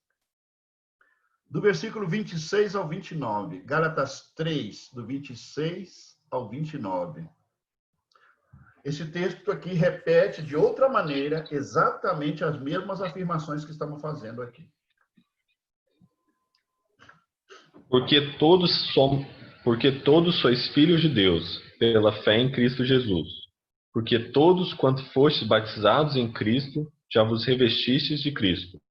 do versículo 26 ao 29. Gálatas 3, do 26 ao 29. Esse texto aqui repete de outra maneira exatamente as mesmas afirmações que estamos fazendo aqui. Porque todos sois filhos de Deus, pela fé em Cristo Jesus. Porque todos, quanto fostes batizados em Cristo, já vos revestistes de Cristo.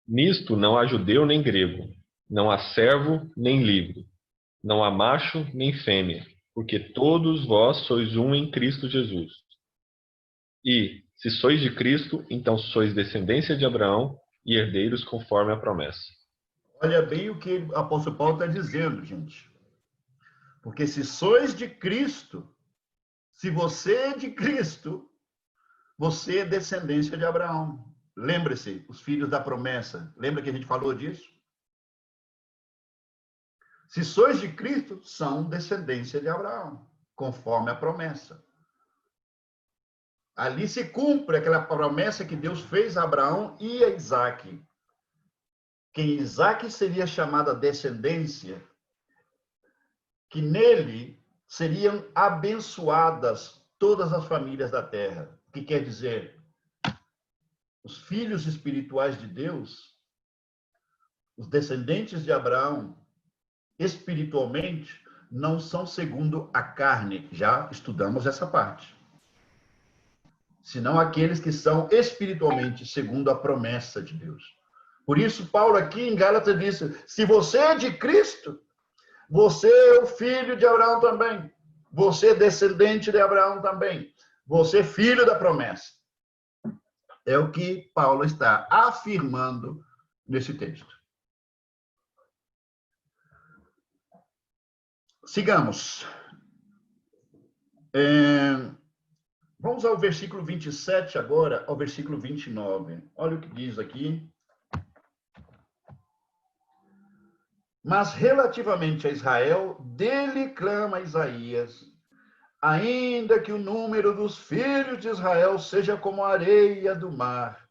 Nisto não há judeu nem grego, não há servo nem livre, não há macho nem fêmea, porque todos vós sois um em Cristo Jesus. E, se sois de Cristo, então sois descendência de Abraão e herdeiros conforme a promessa. Olha bem o que o apóstolo Paulo está dizendo, gente. Porque se sois de Cristo, se você é de Cristo, você é descendência de Abraão. Lembre-se, os filhos da promessa. Lembra que a gente falou disso? Se sois de Cristo, são descendência de Abraão, conforme a promessa. Ali se cumpre aquela promessa que Deus fez a Abraão e a Isaque. Que em Isaque seria chamada descendência, que nele seriam abençoadas todas as famílias da terra. O que quer dizer? Os filhos espirituais de Deus, os descendentes de Abraão, espiritualmente, não são segundo a carne. Já estudamos essa parte. Senão aqueles que são espiritualmente segundo a promessa de Deus. Por isso, Paulo aqui em Gálatas diz, se você é de Cristo, você é o filho de Abraão também. Você, descendente de Abraão também. Você, filho da promessa. É o que Paulo está afirmando nesse texto. Sigamos. Vamos ao versículo 27 agora, ao versículo 29. Olha o que diz aqui. Mas relativamente a Israel, dele clama Isaías, ainda que o número dos filhos de Israel seja como a areia do mar,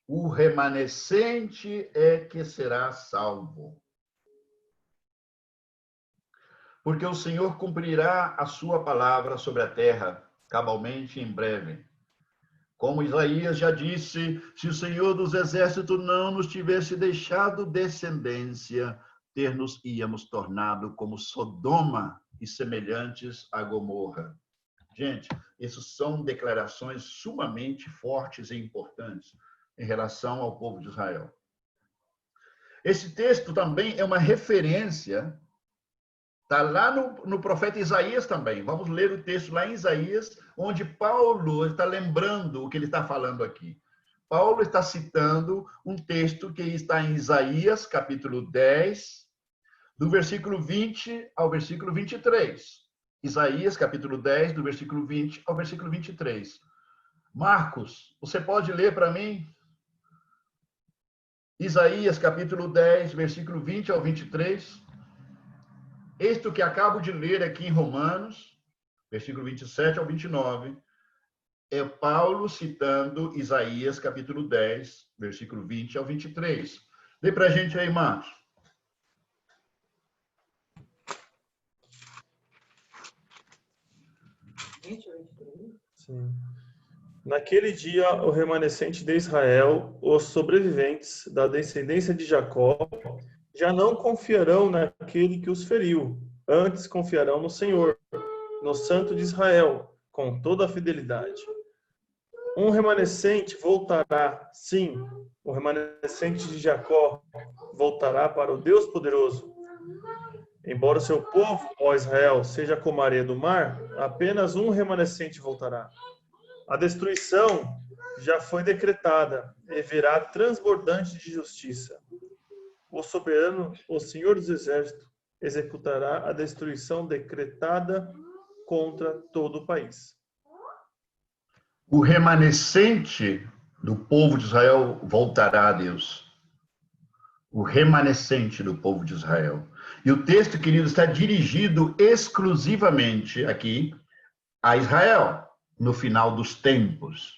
o remanescente é que será salvo. Porque o Senhor cumprirá a sua palavra sobre a terra, cabalmente em breve. Como Isaías já disse, se o Senhor dos exércitos não nos tivesse deixado descendência, ter-nos-íamos tornado como Sodoma e semelhantes a Gomorra. Gente, essas são declarações sumamente fortes e importantes em relação ao povo de Israel. Esse texto também é uma referência, está lá no profeta Isaías também. Vamos ler o texto lá em Isaías, onde Paulo está lembrando o que ele está falando aqui. Paulo está citando um texto que está em Isaías, capítulo 10, do versículo 20 ao versículo 23. Isaías, capítulo 10, do versículo 20 ao versículo 23. Marcos, você pode ler para mim? Isaías, capítulo 10, versículo 20 ao 23. Este que acabo de ler aqui em Romanos, versículo 27 ao 29, é Paulo citando Isaías, capítulo 10, versículo 20 ao 23. Lê para a gente aí, Marcos. Sim. Naquele dia, o remanescente de Israel, os sobreviventes da descendência de Jacó, já não confiarão naquele que os feriu, antes confiarão no Senhor, no Santo de Israel, com toda a fidelidade. Um remanescente voltará, sim, o remanescente de Jacó voltará para o Deus poderoso. Embora o seu povo, ó Israel, seja como a areia do mar, apenas um remanescente voltará. A destruição já foi decretada e virá transbordante de justiça. O soberano, o Senhor dos Exércitos, executará a destruição decretada contra todo o país. O remanescente do povo de Israel voltará a Deus. O remanescente do povo de Israel. E o texto, querido, está dirigido exclusivamente aqui a Israel, no final dos tempos.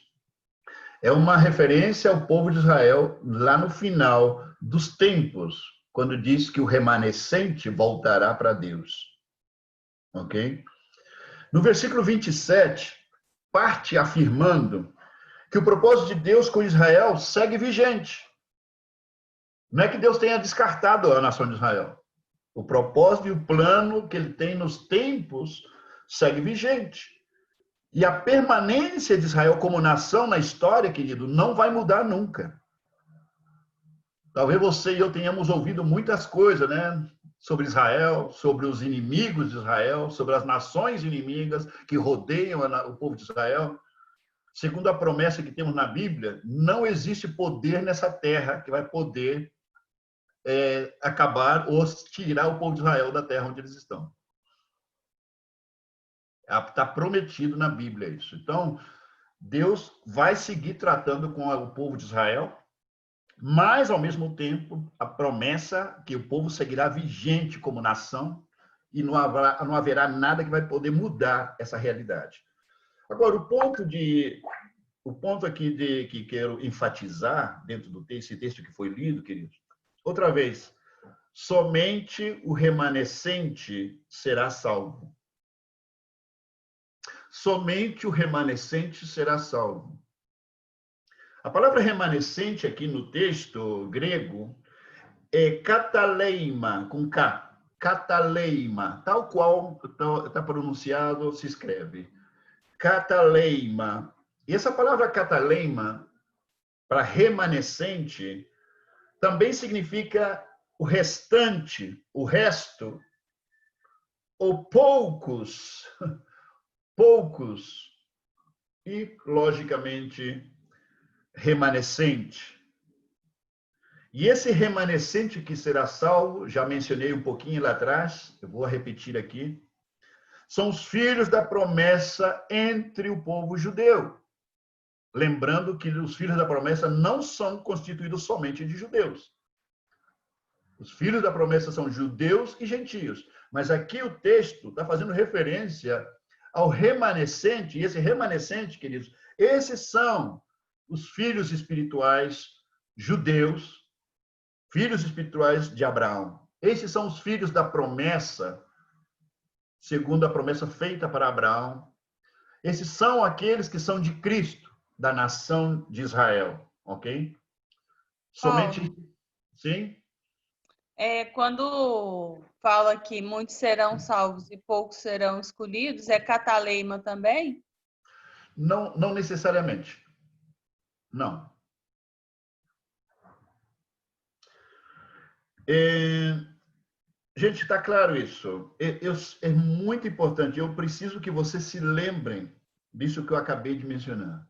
É uma referência ao povo de Israel lá no final dos tempos, quando diz que o remanescente voltará para Deus. Ok? No versículo 27, parte afirmando que o propósito de Deus com Israel segue vigente. Não é que Deus tenha descartado a nação de Israel. O propósito e o plano que ele tem nos tempos segue vigente. E a permanência de Israel como nação na história, querido, não vai mudar nunca. Talvez você e eu tenhamos ouvido muitas coisas, né? Sobre Israel, sobre os inimigos de Israel, sobre as nações inimigas que rodeiam o povo de Israel. Segundo a promessa que temos na Bíblia, não existe poder nessa terra que vai poder acabar ou tirar o povo de Israel da terra onde eles estão. Está prometido na Bíblia isso. Então, Deus vai seguir tratando com o povo de Israel, mas, ao mesmo tempo, a promessa que o povo seguirá vigente como nação e não haverá nada que vai poder mudar essa realidade. Agora, o ponto aqui que quero enfatizar dentro do texto, esse texto que foi lido, querido, outra vez, somente o remanescente será salvo. Somente o remanescente será salvo. A palavra remanescente aqui no texto grego é kataleima, com K. Kataleima, tal qual está pronunciado, se escreve. Kataleima. E essa palavra kataleima, para remanescente, também significa o restante, o resto, ou poucos, poucos, e, logicamente, remanescente. E esse remanescente que será salvo, já mencionei um pouquinho lá atrás, eu vou repetir aqui, são os filhos da promessa entre o povo judeu. Lembrando que os filhos da promessa não são constituídos somente de judeus. Os filhos da promessa são judeus e gentios. Mas aqui o texto está fazendo referência ao remanescente, e esse remanescente, queridos, esses são os filhos espirituais judeus, filhos espirituais de Abraão. Esses são os filhos da promessa, segundo a promessa feita para Abraão. Esses são aqueles que são de Cristo, da nação de Israel, ok? Somente... Sim? Quando fala que muitos serão salvos e poucos serão escolhidos, é cataleima também? Não, não necessariamente. Não. Gente, está claro isso. É muito importante. Eu preciso que vocês se lembrem disso que eu acabei de mencionar.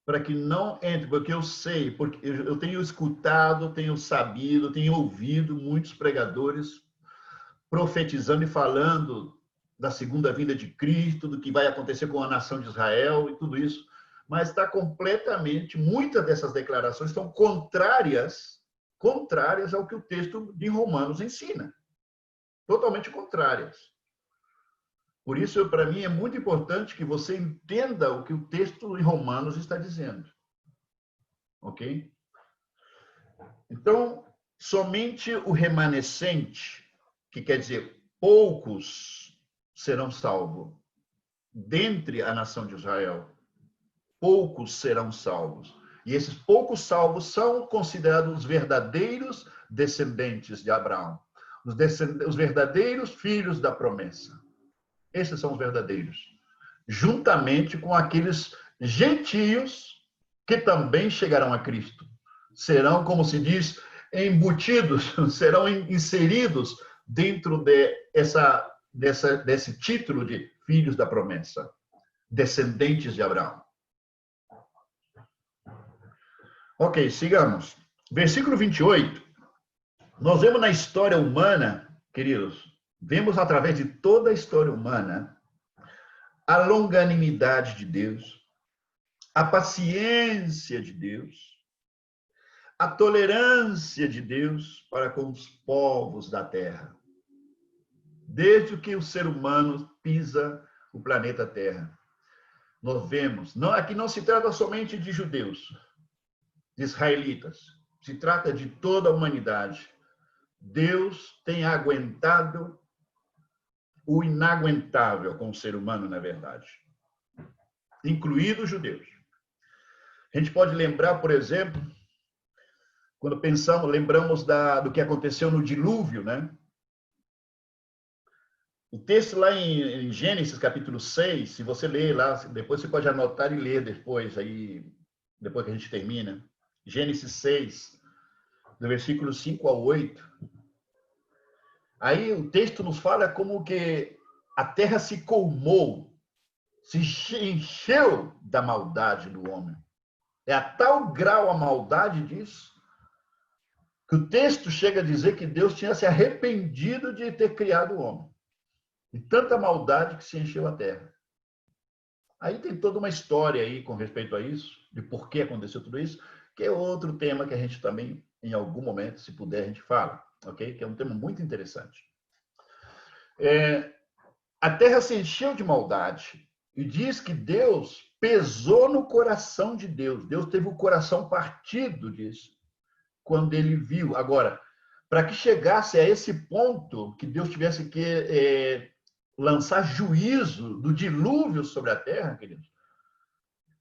Para que não entre, porque eu sei, porque eu tenho escutado, tenho sabido, tenho ouvido muitos pregadores profetizando e falando da segunda vinda de Cristo, do que vai acontecer com a nação de Israel e tudo isso. Mas está completamente, muitas dessas declarações estão contrárias ao que o texto de Romanos ensina. Totalmente contrárias. Por isso, para mim, é muito importante que você entenda o que o texto em Romanos está dizendo. Ok? Então, somente o remanescente, que quer dizer poucos, serão salvos. Dentre a nação de Israel, poucos serão salvos. E esses poucos salvos são considerados os verdadeiros descendentes de Abraão. Os verdadeiros filhos da promessa. Esses são os verdadeiros. Juntamente com aqueles gentios que também chegarão a Cristo. Serão, como se diz, embutidos, serão inseridos dentro desse título de filhos da promessa. Descendentes de Abraão. Ok, sigamos. Versículo 28. Nós vemos na história humana, queridos, vemos através de toda a história humana a longanimidade de Deus, a paciência de Deus, a tolerância de Deus para com os povos da terra. Desde que o ser humano pisa o planeta Terra. Nós vemos, aqui não se trata somente de judeus, de israelitas, se trata de toda a humanidade. Deus tem aguentado o inaguentável com o ser humano, na verdade, incluídos os judeus. A gente pode lembrar, por exemplo, quando lembramos do que aconteceu no dilúvio, né? O texto lá em Gênesis, capítulo 6, se você ler lá, depois você pode anotar e ler depois que a gente termina. Gênesis 6, do versículo 5 ao 8. Aí o texto nos fala como que a terra se colmou, se encheu da maldade do homem. É a tal grau a maldade disso, que o texto chega a dizer que Deus tinha se arrependido de ter criado o homem. E tanta maldade que se encheu a terra. Aí tem toda uma história aí com respeito a isso, de por que aconteceu tudo isso, que é outro tema que a gente também, em algum momento, se puder, a gente fala, ok? Que é um tema muito interessante. A terra se encheu de maldade e diz que Deus pesou no coração de Deus. Deus teve o coração partido disso, quando ele viu. Agora, para que chegasse a esse ponto, que Deus tivesse que lançar juízo do dilúvio sobre a terra, queridos,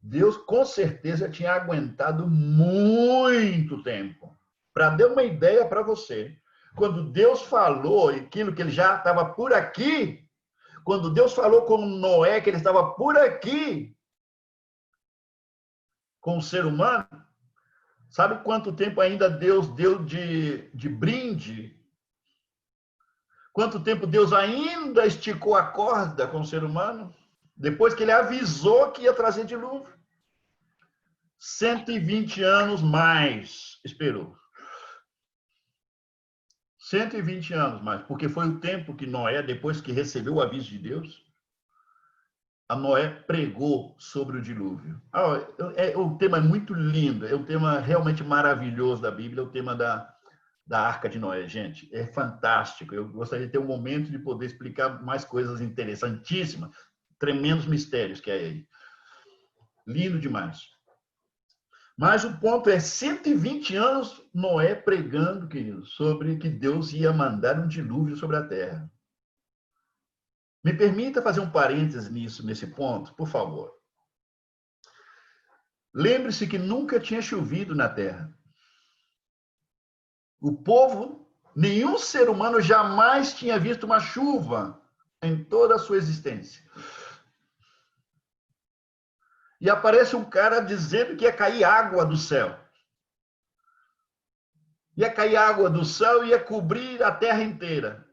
Deus com certeza tinha aguentado muito tempo. Para dar uma ideia para você, quando Deus falou aquilo que ele já estava por aqui, quando Deus falou com Noé que ele estava por aqui, com o ser humano, sabe quanto tempo ainda Deus deu de brinde Quanto tempo Deus ainda esticou a corda com o ser humano? Depois que ele avisou que ia trazer dilúvio. 120 anos mais esperou. 120 anos mais, porque foi o tempo que Noé, depois que recebeu o aviso de Deus, a Noé pregou sobre o dilúvio. O tema é muito lindo, é um tema realmente maravilhoso da Bíblia, é o tema da Arca de Noé, gente. É fantástico. Eu gostaria de ter um momento de poder explicar mais coisas interessantíssimas, tremendos mistérios que é ele. Lindo demais. Mas o ponto é 120 anos Noé pregando, querido, sobre que Deus ia mandar um dilúvio sobre a terra. Me permita fazer um parêntese nesse ponto, por favor. Lembre-se que nunca tinha chovido na terra. O povo, nenhum ser humano jamais tinha visto uma chuva em toda a sua existência. E aparece um cara dizendo que ia cair água do céu. Ia cair água do céu e ia cobrir a terra inteira.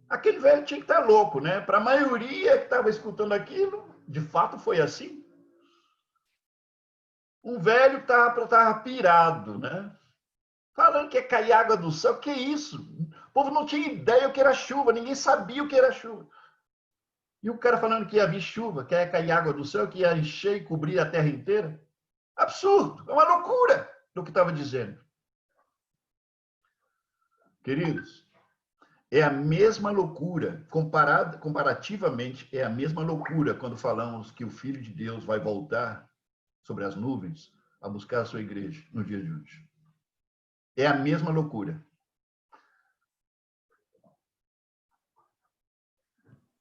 Aquele velho tinha que estar louco, né? Para a maioria que estava escutando aquilo, de fato foi assim. Um velho estava pirado, né? Falando que ia cair água do céu. Que isso? O povo não tinha ideia o que era chuva, ninguém sabia o que era chuva. E o cara falando que ia vir chuva, que ia cair água do céu, que ia encher e cobrir a terra inteira. Absurdo, é uma loucura do que estava dizendo. Queridos, é a mesma loucura, comparativamente, é a mesma loucura quando falamos que o Filho de Deus vai voltar sobre as nuvens a buscar a sua igreja no dia de hoje. É a mesma loucura.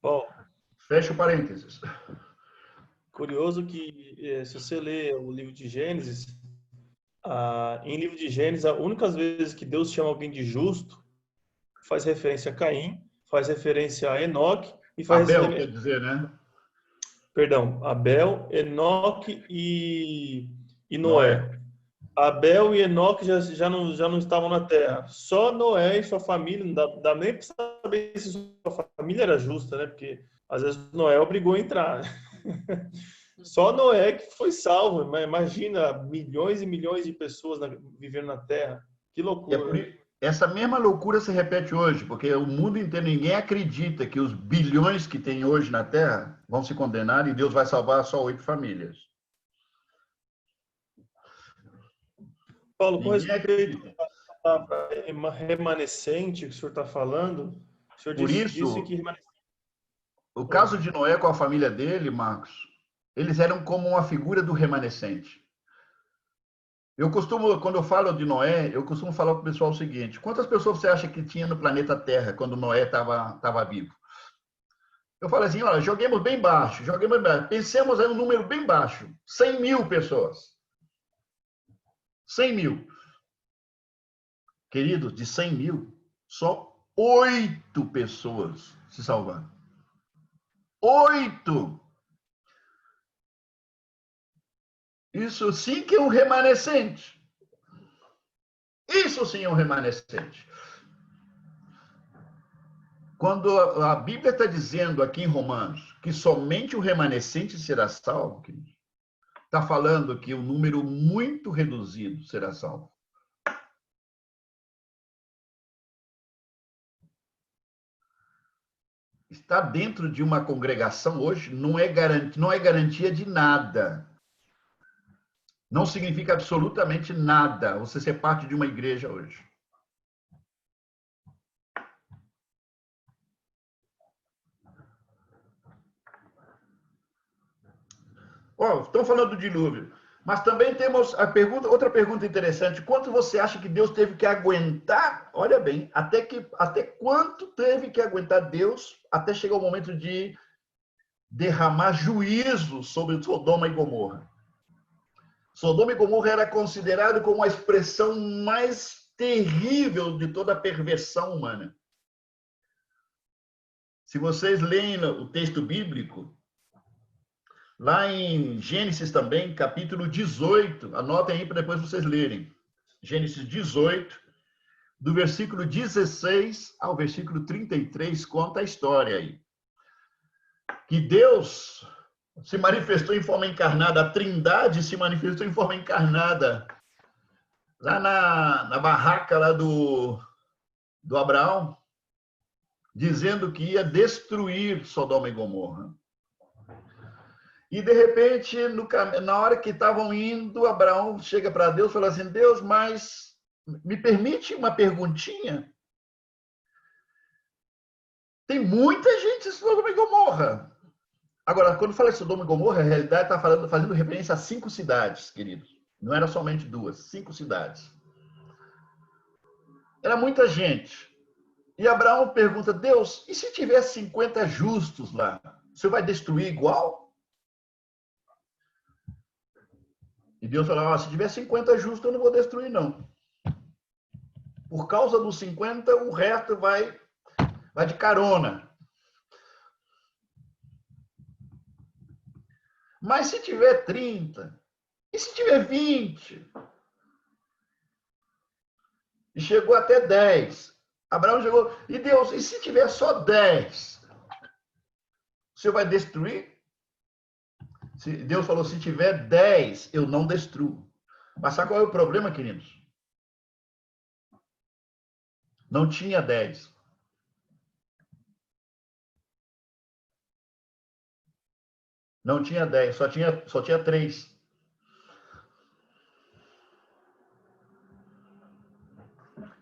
Bom, fecha o parênteses. Curioso que, se você lê o livro de Gênesis, em livro de Gênesis, as únicas vezes que Deus chama alguém de justo, faz referência a Caim, faz referência a Enoque e faz Abel, quer dizer, né? Perdão, Abel, Enoque e Noé. Abel e Enoque já não estavam na terra. Só Noé e sua família, não dá nem para saber se sua família era justa, né? Porque às vezes Noé obrigou a entrar. Só Noé que foi salvo. Mas imagina milhões e milhões de pessoas vivendo na terra. Que loucura. Essa mesma loucura se repete hoje, porque o mundo inteiro, ninguém acredita que os bilhões que tem hoje na terra vão se condenar e Deus vai salvar só 8 famílias. Paulo, com respeito à remanescente que o senhor está falando, o senhor disse que remanescente. O caso de Noé com a família dele, Marcos, eles eram como uma figura do remanescente. Quando eu falo de Noé, eu costumo falar para o pessoal o seguinte: quantas pessoas você acha que tinha no planeta Terra quando Noé estava vivo? Eu falo assim, olha, joguemos bem baixo. Pensemos em um número bem baixo. 100 mil pessoas. 100 mil. Queridos, de 100 mil, só 8 pessoas se salvaram. 8! Isso sim que é um remanescente. Isso sim é um remanescente. Quando a Bíblia está dizendo aqui em Romanos que somente o remanescente será salvo, está falando que um número muito reduzido será salvo. Estar dentro de uma congregação hoje não é garantia de nada. Não significa absolutamente nada você ser parte de uma igreja hoje. Estão falando do dilúvio, mas também temos outra pergunta interessante. Quanto você acha que Deus teve que aguentar? Olha bem, até quanto teve que aguentar Deus até chegar o momento de derramar juízo sobre Sodoma e Gomorra? Sodoma e Gomorra era considerado como a expressão mais terrível de toda a perversão humana. Se vocês leem o texto bíblico, lá em Gênesis também, capítulo 18, anotem aí para depois vocês lerem. Gênesis 18, do versículo 16 ao versículo 33, conta a história aí. Que Deus se manifestou em forma encarnada, a Trindade se manifestou em forma encarnada, lá na barraca lá do Abraão, dizendo que ia destruir Sodoma e Gomorra. E, de repente, na hora que estavam indo, Abraão chega para Deus e fala assim, Deus, mas me permite uma perguntinha? Tem muita gente em Sodoma e Gomorra. Agora, quando fala em Sodoma e Gomorra, a realidade está fazendo referência a 5 cidades, queridos. Não era somente 2, 5 cidades. Era muita gente. E Abraão pergunta, Deus, e se tiver 50 justos lá? Você vai destruir igual? E Deus fala, se tiver 50 justos, eu não vou destruir, não. Por causa dos 50, o resto vai de carona. Mas se tiver 30, e se tiver 20? E chegou até 10. Abraão chegou, e Deus, e se tiver só 10? O Senhor vai destruir? Deus falou, se tiver 10, eu não destruo. Mas sabe qual é o problema, queridos? Não tinha 10. Não tinha 10, só tinha 3.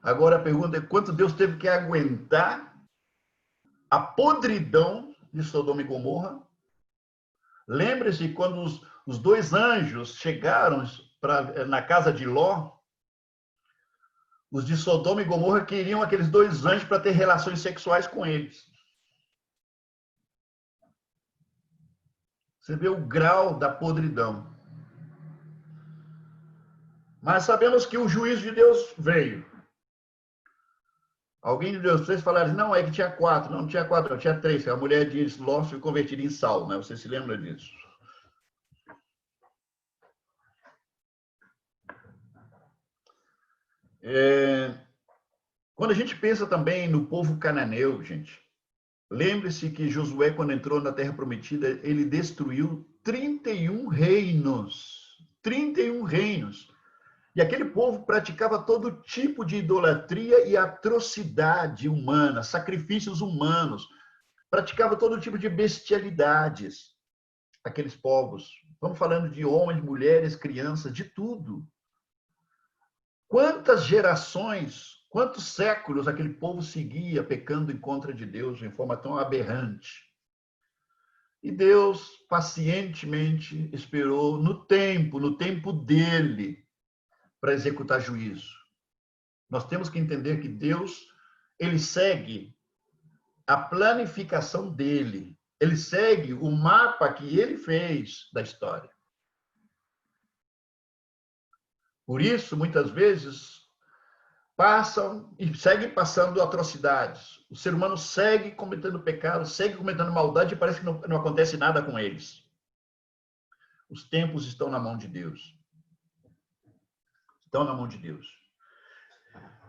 Agora a pergunta é quanto Deus teve que aguentar a podridão de Sodoma e Gomorra. Lembre-se quando os 2 anjos chegaram na casa de Ló, os de Sodoma e Gomorra queriam aqueles 2 anjos para ter relações sexuais com eles. Você vê o grau da podridão. Mas sabemos que o juízo de Deus veio. Alguém de Deus fez falar, não, é que tinha 4. Não tinha 4, não tinha 3. A mulher de Ló foi convertida em sal, né? Você se lembra disso? Quando a gente pensa também no povo cananeu, gente, lembre-se que Josué, quando entrou na Terra Prometida, ele destruiu 31 reinos. 31 reinos. E aquele povo praticava todo tipo de idolatria e atrocidade humana, sacrifícios humanos. Praticava todo tipo de bestialidades. Aqueles povos. Estamos falando de homens, mulheres, crianças, de tudo. Quantas gerações, quantos séculos aquele povo seguia pecando em contra de Deus de forma tão aberrante. E Deus pacientemente esperou no tempo dele, para executar juízo. Nós temos que entender que Deus, ele segue a planificação dele. Ele segue o mapa que ele fez da história. Por isso, muitas vezes, passam e seguem passando atrocidades. O ser humano segue cometendo pecado, segue cometendo maldade e parece que não acontece nada com eles. Os tempos estão na mão de Deus. Estão na mão de Deus.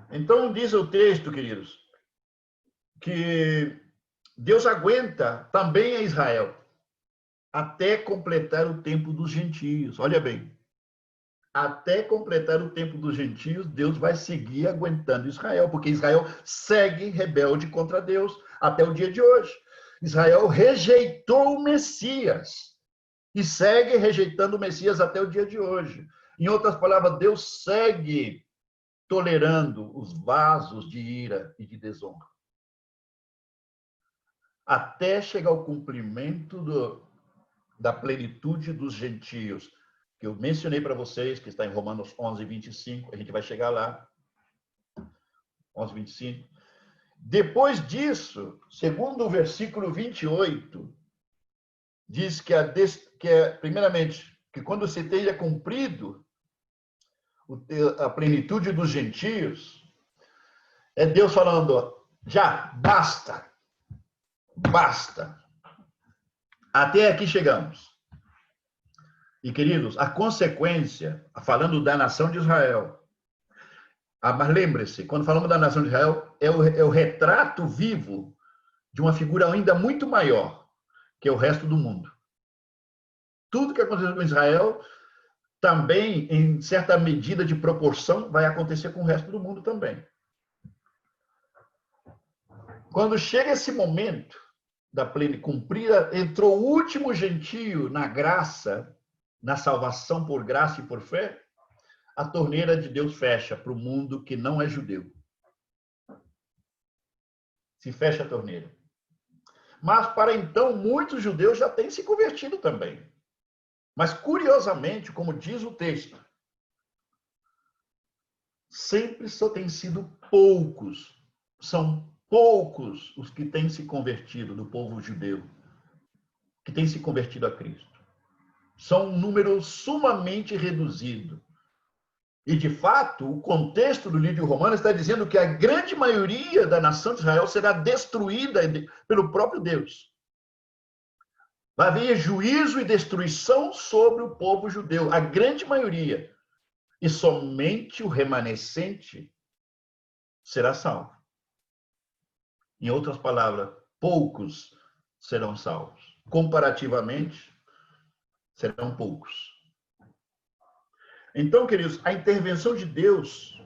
Então, diz o texto, queridos, que Deus aguenta também a Israel até completar o tempo dos gentios. Olha bem, até completar o tempo dos gentios, Deus vai seguir aguentando Israel, porque Israel segue rebelde contra Deus até o dia de hoje. Israel rejeitou o Messias e segue rejeitando o Messias até o dia de hoje. Em outras palavras, Deus segue tolerando os vasos de ira e de desonra. Até chegar ao cumprimento da plenitude dos gentios, que eu mencionei para vocês, que está em Romanos 11, 25, a gente vai chegar lá. 11, 25. Depois disso, segundo o versículo 28, diz que, primeiramente, que quando se tenha cumprido a plenitude dos gentios, é Deus falando, já, basta, basta. Até aqui chegamos. E, queridos, a consequência, falando da nação de Israel, Mas lembre-se, quando falamos da nação de Israel, é o retrato vivo de uma figura ainda muito maior, que é o resto do mundo. Tudo que aconteceu com Israel, também, em certa medida de proporção, vai acontecer com o resto do mundo também. Quando chega esse momento da plena cumprida, entrou o último gentio na graça, na salvação por graça e por fé, a torneira de Deus fecha para o mundo que não é judeu. Se fecha a torneira. Mas, para então, muitos judeus já têm se convertido também. Mas, curiosamente, como diz o texto, sempre só tem sido poucos. São poucos os que têm se convertido do povo judeu, que têm se convertido a Cristo. São um número sumamente reduzido. E, de fato, o contexto do livro de Romanos está dizendo que a grande maioria da nação de Israel será destruída pelo próprio Deus. Vai haver juízo e destruição sobre o povo judeu, a grande maioria. E somente o remanescente será salvo. Em outras palavras, poucos serão salvos. Comparativamente, serão poucos. Então, queridos, a intervenção de Deus,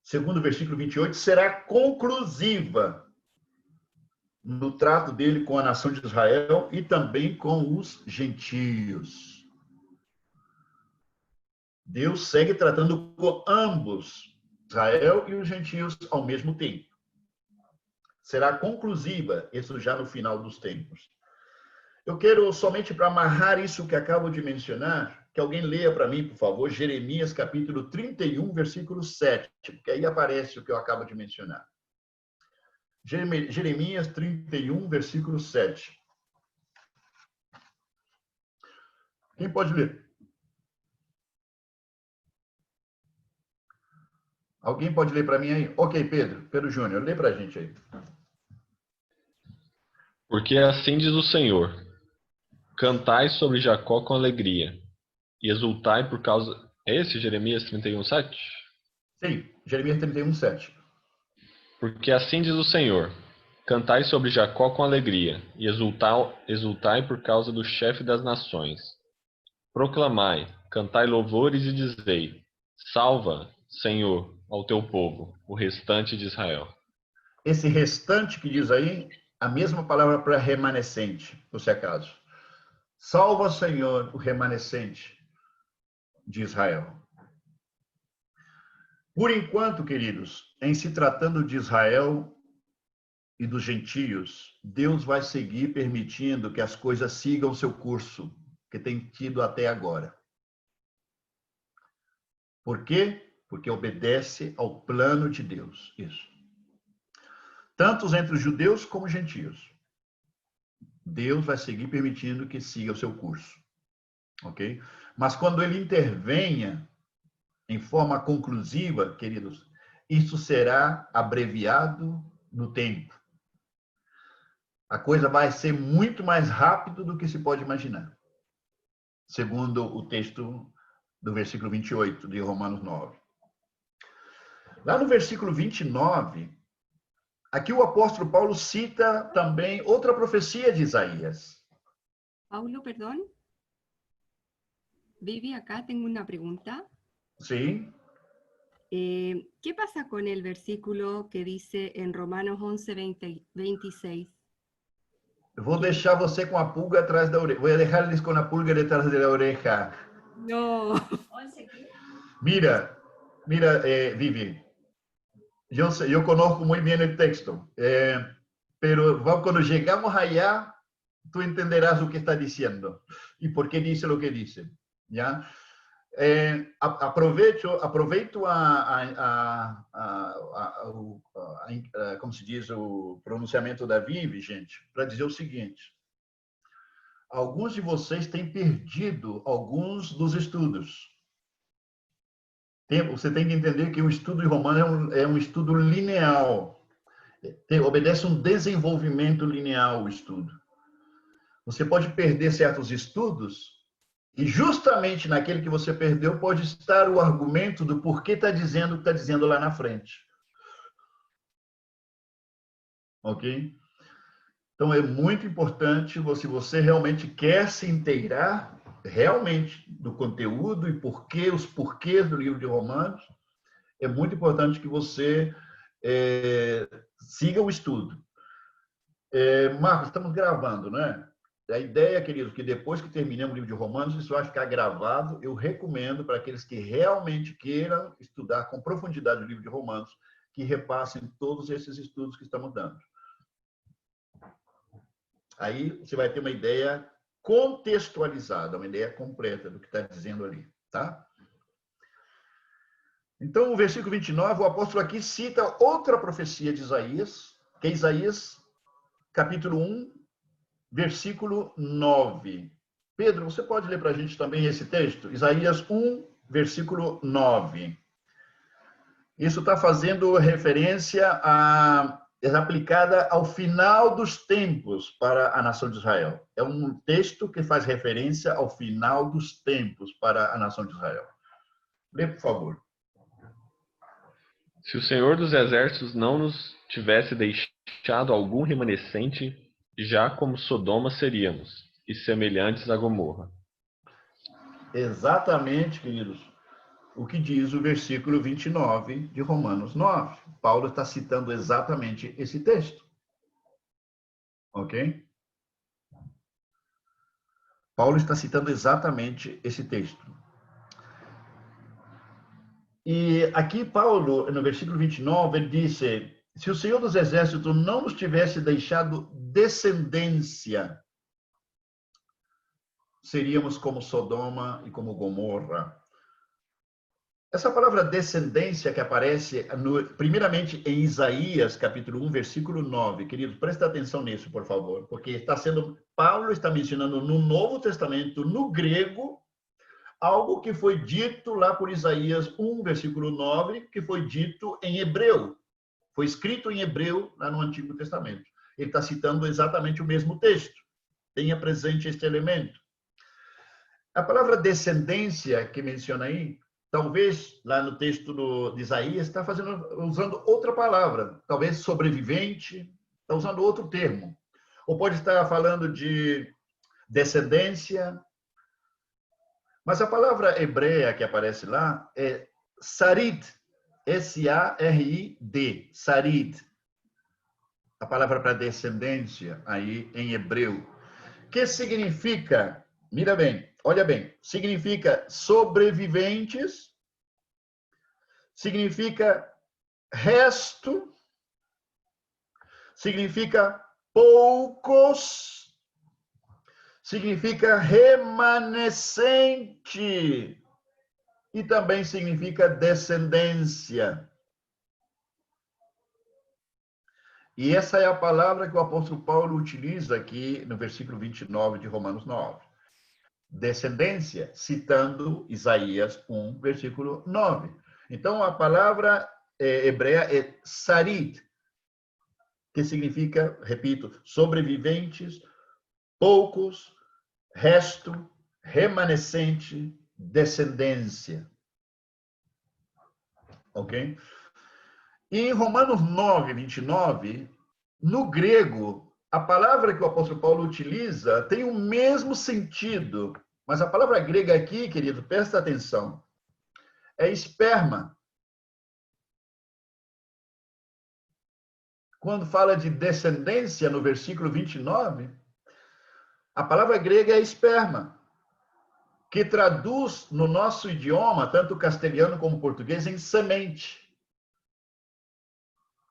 segundo o versículo 28, será conclusiva no trato dele com a nação de Israel e também com os gentios. Deus segue tratando com ambos, Israel e os gentios, ao mesmo tempo. Será conclusiva, isso já no final dos tempos. Eu quero, somente para amarrar isso que acabo de mencionar, que alguém leia para mim, por favor, Jeremias capítulo 31, versículo 7, porque aí aparece o que eu acabo de mencionar. Jeremias 31, versículo 7. Quem pode ler? Alguém pode ler para mim aí? Ok, Pedro Júnior, lê para a gente aí. Porque assim diz o Senhor: cantai sobre Jacó com alegria, e exultai por causa... É esse Jeremias 31, 7? Sim, Jeremias 31, 7. Porque assim diz o Senhor: cantai sobre Jacó com alegria, e exultai por causa do chefe das nações. Proclamai, cantai louvores e dizei: salva, Senhor, ao teu povo, o restante de Israel. Esse restante que diz aí, a mesma palavra para remanescente, por se acaso. Salva, Senhor, o remanescente de Israel. Por enquanto, queridos, em se tratando de Israel e dos gentios, Deus vai seguir permitindo que as coisas sigam seu curso, que tem tido até agora. Por quê? Porque obedece ao plano de Deus. Isso. Tanto entre os judeus como os gentios. Deus vai seguir permitindo que siga o seu curso. Ok? Mas quando ele intervenha em forma conclusiva, queridos, isso será abreviado no tempo. A coisa vai ser muito mais rápido do que se pode imaginar. Segundo o texto do versículo 28 de Romanos 9. Lá no versículo 29, aqui o apóstolo Paulo cita também outra profecia de Isaías. Paulo, perdón. Vivi, acá tengo una pregunta. Sí. ¿Qué pasa con el versículo que dice en Romanos 11, 26? Eu vou deixar você com a pulga atrás da orelha. Vou deixar-lhes com a pulga detrás da orelha. No. Mira, Vivi. Eu conozco muito bem o texto. Pero quando chegamos allá, tu entenderás o que está dizendo e por que diz o que diz. ¿Ya? Aproveito como se diz, o pronunciamento da Vivi, gente, para dizer o seguinte. Alguns de vocês têm perdido alguns dos estudos. Você tem que entender que o estudo de Romanos é um estudo linear. Obedece um desenvolvimento linear o estudo. Você pode perder certos estudos E justamente naquele que você perdeu pode estar o argumento do porquê está dizendo o que está dizendo lá na frente. Ok? Então é muito importante, se você realmente quer se inteirar realmente do conteúdo e os porquês do livro de Romanos, é muito importante que você siga o estudo. Marcos, estamos gravando, né? A ideia, querido, que depois que terminemos o livro de Romanos, isso vai ficar gravado. Eu recomendo para aqueles que realmente queiram estudar com profundidade o livro de Romanos, que repassem todos esses estudos que estamos dando. Aí você vai ter uma ideia contextualizada, uma ideia completa do que está dizendo ali, tá? Então, o versículo 29, o apóstolo aqui cita outra profecia de Isaías, que é Isaías, capítulo 1, versículo 9. Pedro, você pode ler para a gente também esse texto? Isaías 1, versículo 9. Isso está fazendo referência aplicada ao final dos tempos para a nação de Israel. É um texto que faz referência ao final dos tempos para a nação de Israel. Lê, por favor. Se o Senhor dos Exércitos não nos tivesse deixado algum remanescente, já como Sodoma seríamos, e semelhantes a Gomorra. Exatamente, queridos, o que diz o versículo 29 de Romanos 9. Paulo está citando exatamente esse texto. Ok? Paulo está citando exatamente esse texto. E aqui Paulo, no versículo 29, ele disse: se o Senhor dos Exércitos não nos tivesse deixado descendência, seríamos como Sodoma e como Gomorra. Essa palavra descendência que aparece primeiramente em Isaías, capítulo 1, versículo 9. Queridos, presta atenção nisso, por favor, porque Paulo está mencionando no Novo Testamento, no grego, algo que foi dito lá por Isaías 1, versículo 9, que foi dito em hebreu. Foi escrito em hebreu lá no Antigo Testamento. Ele está citando exatamente o mesmo texto. Tenha presente este elemento. A palavra descendência que menciona aí, talvez lá no texto de Isaías, está usando outra palavra. Talvez sobrevivente, está usando outro termo. Ou pode estar falando de descendência. Mas a palavra hebreia que aparece lá é sarid, S-A-R-I-D, sarid. A palavra para descendência aí em hebreu. Que significa, mira bem, olha bem, significa sobreviventes, significa resto, significa poucos, significa remanescente e também significa descendência. E essa é a palavra que o apóstolo Paulo utiliza aqui no versículo 29 de Romanos 9. Descendência, citando Isaías 1, versículo 9. Então, a palavra hebreia é sarid, que significa, repito, sobreviventes, poucos, resto, remanescente, descendência. Ok? E em Romanos 9, 29, no grego, a palavra que o apóstolo Paulo utiliza tem o mesmo sentido, mas a palavra grega aqui, querido, presta atenção, é esperma. Quando fala de descendência, no versículo 29, a palavra grega é esperma, que traduz no nosso idioma, tanto castelhano como português, em semente,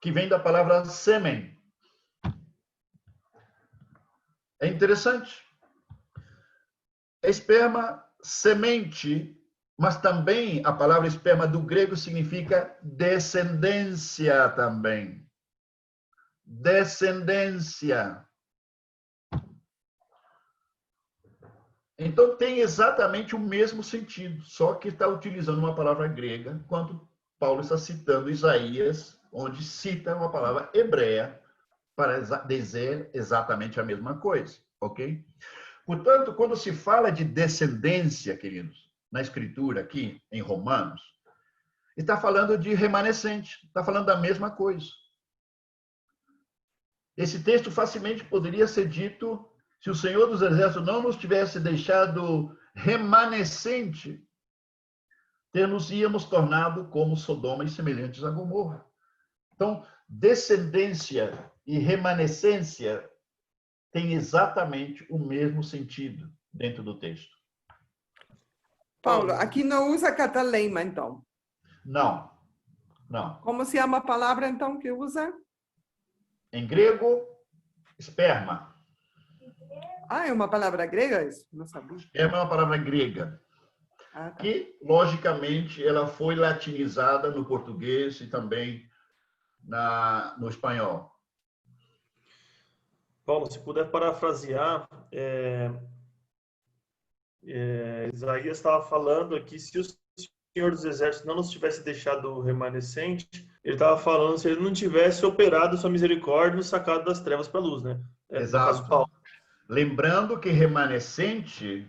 que vem da palavra sêmen. É interessante. Esperma, semente, mas também a palavra esperma do grego significa descendência também. Descendência. Então, tem exatamente o mesmo sentido, só que está utilizando uma palavra grega, quando Paulo está citando Isaías, onde cita uma palavra hebreia para dizer exatamente a mesma coisa, ok? Portanto, quando se fala de descendência, queridos, na Escritura, aqui em Romanos, está falando de remanescente, está falando da mesma coisa. Esse texto facilmente poderia ser dito se o Senhor dos Exércitos não nos tivesse deixado remanescente, íamos tornado como Sodoma e semelhantes a Gomorra. Então, descendência e remanescência têm exatamente o mesmo sentido dentro do texto. Paulo, aqui não usa catalema, então. Não, não. Como se chama a palavra, então, que usa? Em grego, esperma. Ah, é uma palavra grega isso? Não sabia. Esperma é uma palavra grega. Ah, tá. Que, logicamente, ela foi latinizada no português e também no espanhol. Paulo, se puder parafrasear, Isaías estava falando aqui, se o Senhor dos Exércitos não nos tivesse deixado remanescente, ele estava falando se ele não tivesse operado sua misericórdia no sacado das trevas para a luz, né? Exato. Lembrando que remanescente,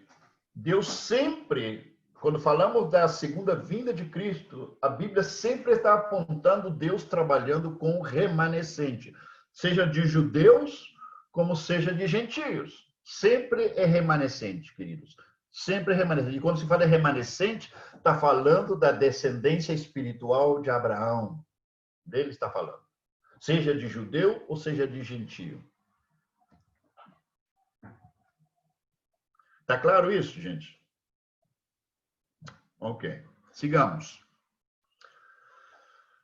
Deus sempre, quando falamos da segunda vinda de Cristo, a Bíblia sempre está apontando Deus trabalhando com remanescente, seja de judeus, como seja de gentios. Sempre é remanescente, queridos. Sempre é remanescente. E quando se fala de remanescente, está falando da descendência espiritual de Abraão. Dele está falando. Seja de judeu ou seja de gentio. Está claro isso, gente? Ok. Sigamos.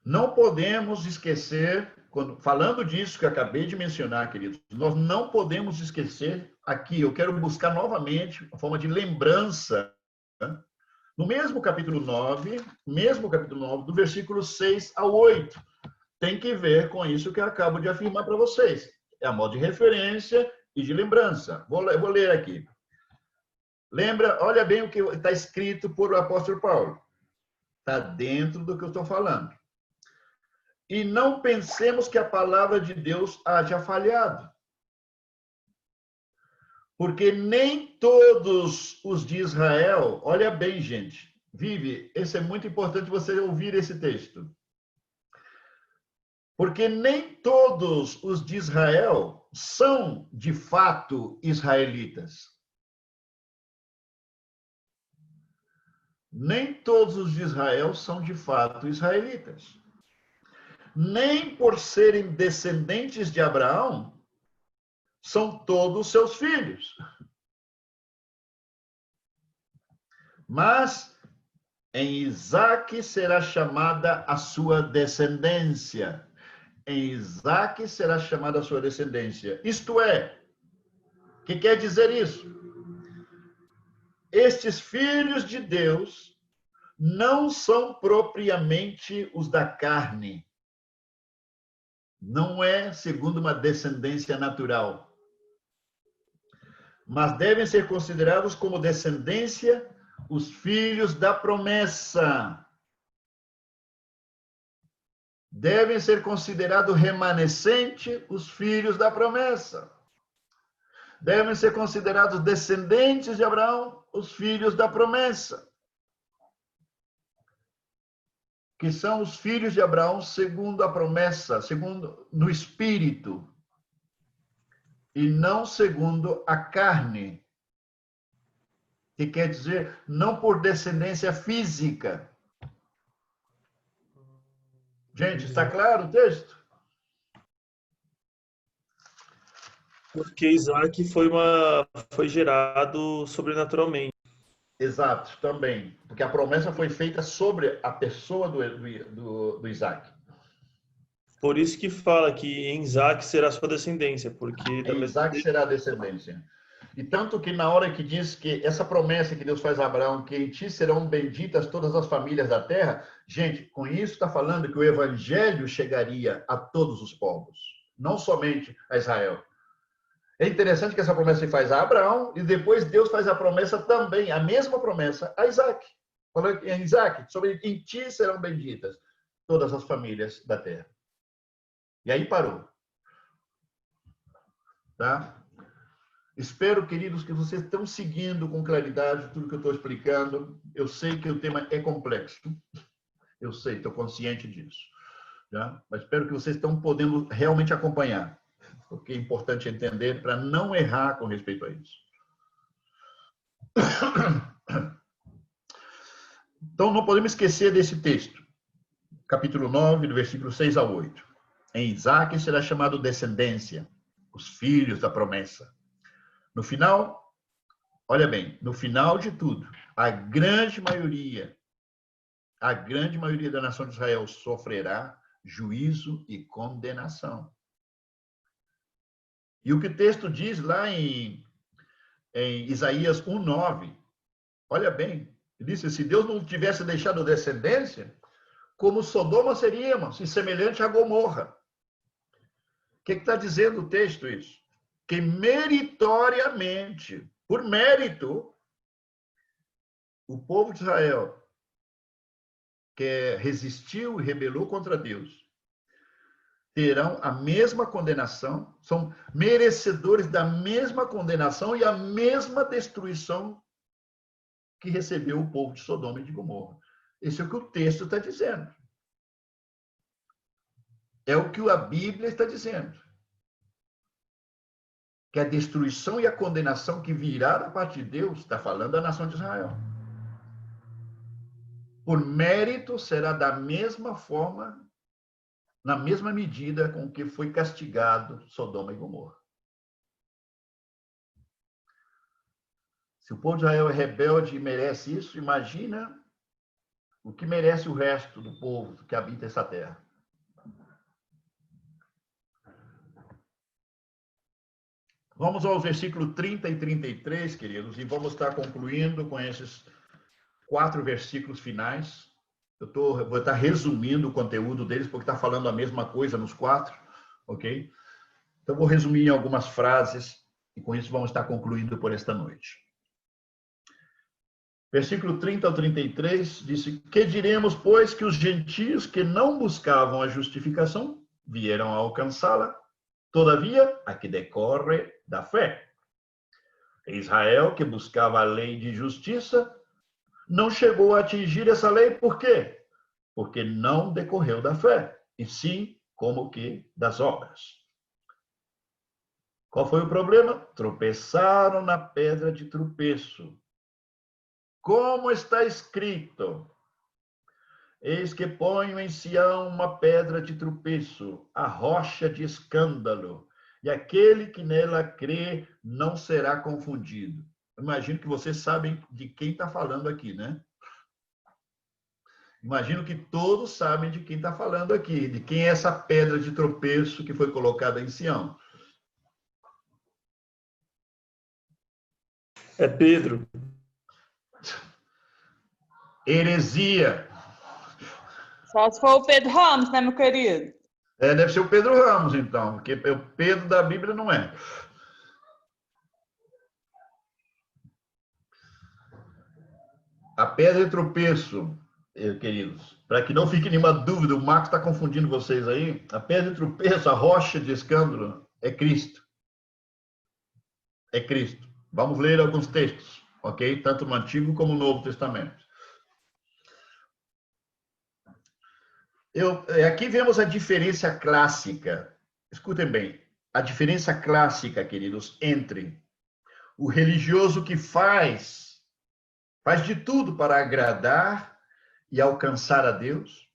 Não podemos esquecer, falando disso que eu acabei de mencionar, queridos, nós não podemos esquecer, aqui eu quero buscar novamente a forma de lembrança, né? No mesmo capítulo 9, do versículo 6 ao 8, tem que ver com isso que eu acabo de afirmar para vocês. É a modo de referência e de lembrança. Vou ler aqui. Lembra, olha bem o que está escrito por o apóstolo Paulo. Está dentro do que eu estou falando. E não pensemos que a palavra de Deus haja falhado. Porque nem todos os de Israel, olha bem, gente, Vive, esse é muito importante você ouvir esse texto. Porque nem todos os de Israel são, de fato, israelitas. Nem todos os de Israel são, de fato, israelitas. Nem por serem descendentes de Abraão, são todos seus filhos. Mas em Isaque será chamada a sua descendência. Em Isaque será chamada a sua descendência. Isto é, o que quer dizer isso? Estes filhos de Deus não são propriamente os da carne. Não é segundo uma descendência natural. Mas devem ser considerados como descendência os filhos da promessa. Devem ser considerados remanescente os filhos da promessa. Devem ser considerados descendentes de Abraão os filhos da promessa. Que são os filhos de Abraão segundo a promessa, segundo no espírito, e não segundo a carne. Que quer dizer, não por descendência física. Gente, está claro o texto? Porque Isaac foi gerado sobrenaturalmente. Exato, também. Porque a promessa foi feita sobre a pessoa do Isaac. Por isso que fala que em Isaac será sua descendência. Porque em Isaac será a descendência. E tanto que na hora que diz que essa promessa que Deus faz a Abraão, que em ti serão benditas todas as famílias da terra, gente, com isso está falando que o evangelho chegaria a todos os povos, não somente a Israel. É interessante que essa promessa se faz a Abraão e depois Deus faz a promessa também, a mesma promessa a Isaac. Falando em Isaac, sobre em ti serão benditas todas as famílias da terra. E aí parou. Tá? Espero, queridos, que vocês estão seguindo com claridade tudo que eu estou explicando. Eu sei que o tema é complexo. Eu sei, estou consciente disso. Já? Mas espero que vocês estão podendo realmente acompanhar. Porque é importante entender para não errar com respeito a isso. Então, não podemos esquecer desse texto. Capítulo 9, do versículo 6 a 8. Em Isaac será chamado descendência, os filhos da promessa. No final, olha bem, no final de tudo, a grande maioria da nação de Israel sofrerá juízo e condenação. E o que o texto diz lá em Isaías 1:9, olha bem, ele disse, se Deus não tivesse deixado descendência, como Sodoma seríamos, e semelhante a Gomorra. O que está dizendo o texto isso? Que meritoriamente, por mérito, o povo de Israel, que resistiu e rebelou contra Deus, terão a mesma condenação, são merecedores da mesma condenação e a mesma destruição que recebeu o povo de Sodoma e de Gomorra. Esse é o que o texto está dizendo. É o que a Bíblia está dizendo. Que a destruição e a condenação que virá da parte de Deus, está falando da nação de Israel. Por mérito, será da mesma forma, na mesma medida com que foi castigado Sodoma e Gomorra. Se o povo de Israel é rebelde e merece isso, imagina o que merece o resto do povo que habita essa terra. Vamos aos versículos 30 e 33, queridos, e vamos estar concluindo com esses 4 versículos finais. Vou estar resumindo o conteúdo deles, porque está falando a mesma coisa nos 4, ok? Então, vou resumir em algumas frases, e com isso vamos estar concluindo por esta noite. Versículo 30 ao 33, disse, que diremos, pois, que os gentios que não buscavam a justificação vieram a alcançá-la? Todavia, a que decorre da fé. Israel, que buscava a lei de justiça, não chegou a atingir essa lei, por quê? Porque não decorreu da fé, e sim como que das obras. Qual foi o problema? Tropeçaram na pedra de tropeço. Como está escrito, eis que ponho em Sião uma pedra de tropeço, a rocha de escândalo, e aquele que nela crê não será confundido. Imagino que vocês sabem de quem está falando aqui, né? Imagino que todos sabem de quem está falando aqui, de quem é essa pedra de tropeço que foi colocada em Sião. É Pedro. Heresia. Só se for o Pedro Ramos, né, meu querido? Deve ser o Pedro Ramos, então, porque o Pedro da Bíblia não é. A pedra de tropeço, queridos, para que não fique nenhuma dúvida, o Marcos está confundindo vocês aí, a pedra de tropeço, a rocha de escândalo, é Cristo. É Cristo. Vamos ler alguns textos, ok? Tanto no Antigo como no Novo Testamento. Aqui vemos a diferença clássica. Escutem bem. A diferença clássica, queridos, entre o religioso que faz de tudo para agradar e alcançar a Deus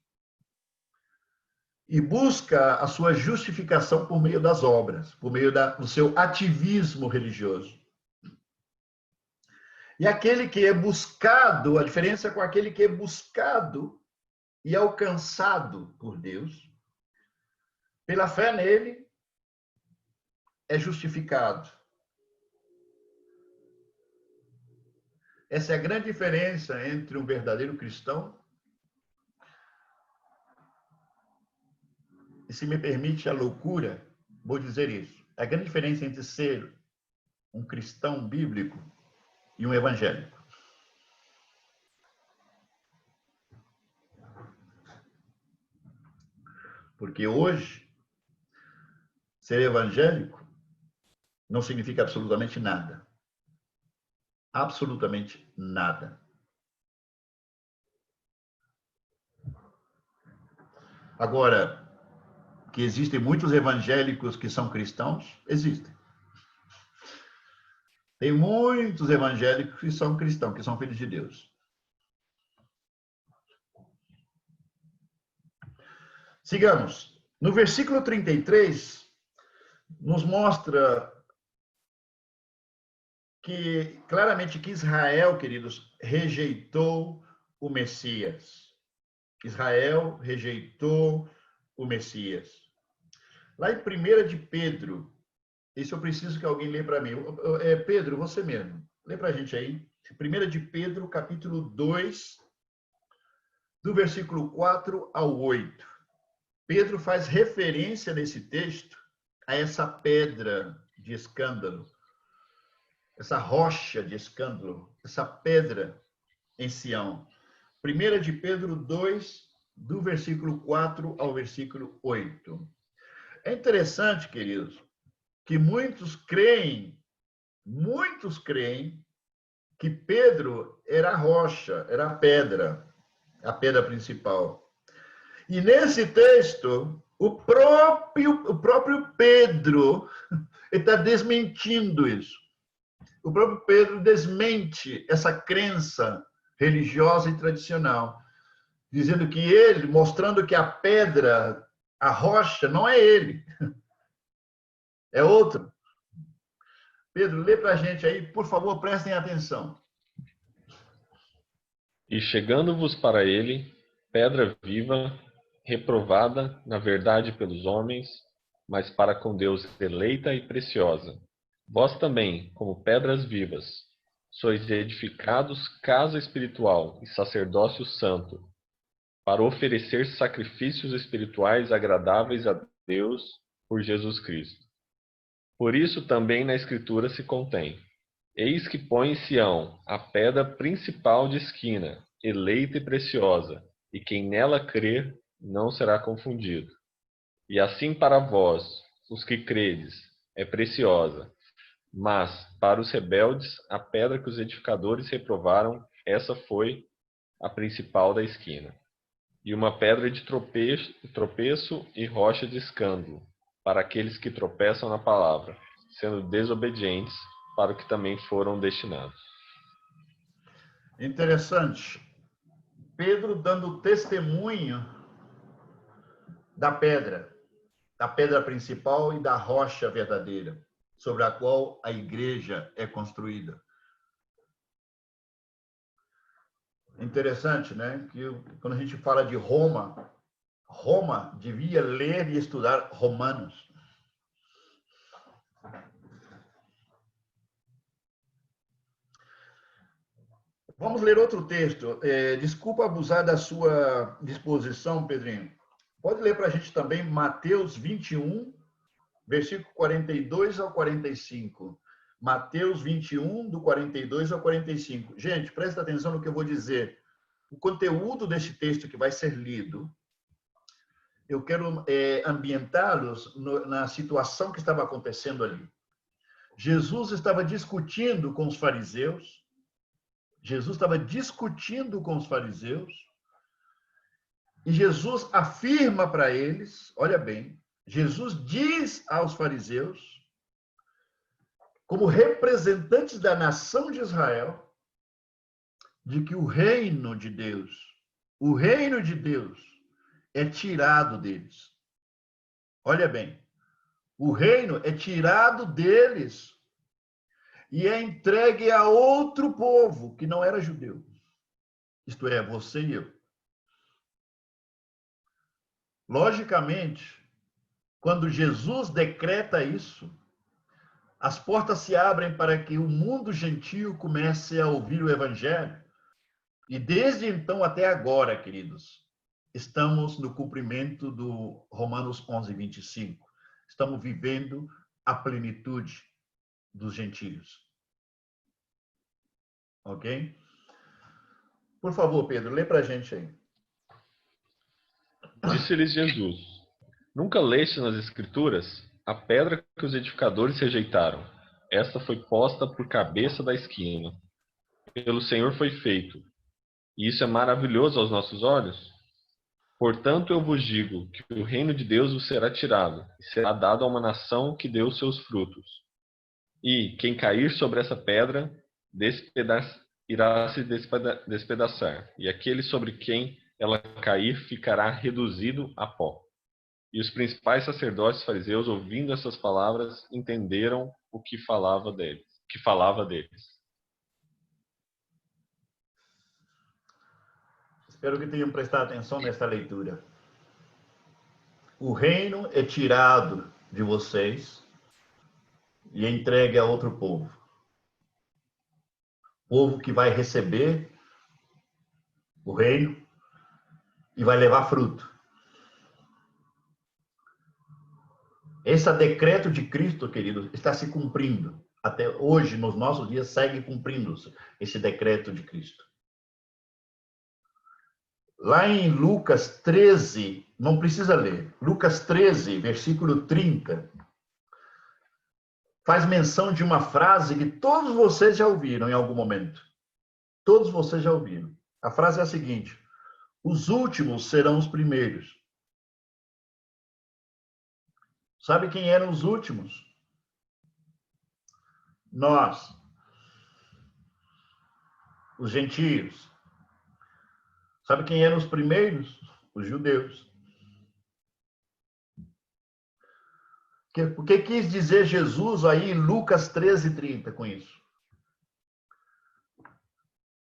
e busca a sua justificação por meio das obras, por meio do seu ativismo religioso. E aquele que é buscado, a diferença com aquele que é buscado e alcançado por Deus, pela fé nele, é justificado. Essa é a grande diferença entre um verdadeiro cristão e, se me permite a loucura, vou dizer isso. A grande diferença entre ser um cristão bíblico e um evangélico. Porque hoje, ser evangélico não significa absolutamente nada. Absolutamente nada. Agora, que existem muitos evangélicos que são cristãos, existem. Tem muitos evangélicos que são cristãos, que são filhos de Deus. Sigamos. No versículo 33, nos mostra que, claramente, que Israel, queridos, rejeitou o Messias. Israel rejeitou o Messias. Lá em 1 de Pedro, isso eu preciso que alguém lê para mim. Pedro, você mesmo. Lê para a gente aí. 1 de Pedro, capítulo 2, do versículo 4 ao 8. Pedro faz referência nesse texto a essa pedra de escândalo, essa rocha de escândalo, essa pedra em Sião. 1 de Pedro 2, do versículo 4 ao versículo 8. É interessante, queridos, que muitos creem que Pedro era a rocha, era a pedra principal. E nesse texto, o próprio Pedro está desmentindo isso. O próprio Pedro desmente essa crença religiosa e tradicional, dizendo que ele, mostrando que a pedra, a rocha, não é ele, é outro. Pedro, lê para a gente aí, por favor, prestem atenção. E chegando-vos para ele, pedra viva, reprovada, na verdade, pelos homens, mas para com Deus eleita e preciosa. Vós também, como pedras vivas, sois edificados casa espiritual e sacerdócio santo, para oferecer sacrifícios espirituais agradáveis a Deus por Jesus Cristo. Por isso também na Escritura se contém: eis que põe em Sião a pedra principal de esquina, eleita e preciosa, e quem nela crer não será confundido. E assim para vós, os que credes, é preciosa, mas para os rebeldes, a pedra que os edificadores reprovaram, essa foi a principal da esquina. E uma pedra de tropeço e rocha de escândalo, para aqueles que tropeçam na palavra, sendo desobedientes para o que também foram destinados. Interessante. Pedro dando testemunho da pedra principal e da rocha verdadeira, sobre a qual a igreja é construída. Interessante, né? Que quando a gente fala de Roma, Roma devia ler e estudar Romanos. Vamos ler outro texto. Desculpa abusar da sua disposição, Pedrinho. Pode ler para a gente também Mateus 21, versículo 42 ao 45. Mateus 21, do 42 ao 45. Gente, presta atenção no que eu vou dizer. O conteúdo desse texto que vai ser lido, eu quero ambientá-los na situação que estava acontecendo ali. Jesus estava discutindo com os fariseus. E Jesus afirma para eles, olha bem, Jesus diz aos fariseus, como representantes da nação de Israel, de que o reino de Deus é tirado deles. Olha bem, o reino é tirado deles e é entregue a outro povo que não era judeu. Isto é, você e eu. Logicamente, quando Jesus decreta isso, as portas se abrem para que o mundo gentio comece a ouvir o evangelho. E desde então até agora, queridos, estamos no cumprimento do Romanos 11, 25. Estamos vivendo a plenitude dos gentios. Ok? Por favor, Pedro, lê para a gente aí. Disse-lhes Jesus: Nunca leste nas Escrituras a pedra que os edificadores rejeitaram, esta foi posta por cabeça da esquina. Pelo Senhor foi feito. E isso é maravilhoso aos nossos olhos? Portanto, eu vos digo que o reino de Deus vos será tirado, e será dado a uma nação que deu os seus frutos. E quem cair sobre essa pedra irá se despedaçar, e aquele sobre quem ela cair ficará reduzido a pó. E os principais sacerdotes fariseus, ouvindo essas palavras, entenderam o que falava deles. Espero que tenham prestado atenção nesta leitura. O reino é tirado de vocês e é entregue a outro povo. Povo que vai receber o reino e vai levar fruto. Esse decreto de Cristo, querido, está se cumprindo. Até hoje, nos nossos dias, segue cumprindo-se esse decreto de Cristo. Lá em Lucas 13, não precisa ler, Lucas 13, versículo 30, faz menção de uma frase que todos vocês já ouviram em algum momento. Todos vocês já ouviram. A frase é a seguinte: os últimos serão os primeiros. Sabe quem eram os últimos? Nós, os gentios. Sabe quem eram os primeiros? Os judeus. O que quis dizer Jesus aí em Lucas 13:30 com isso?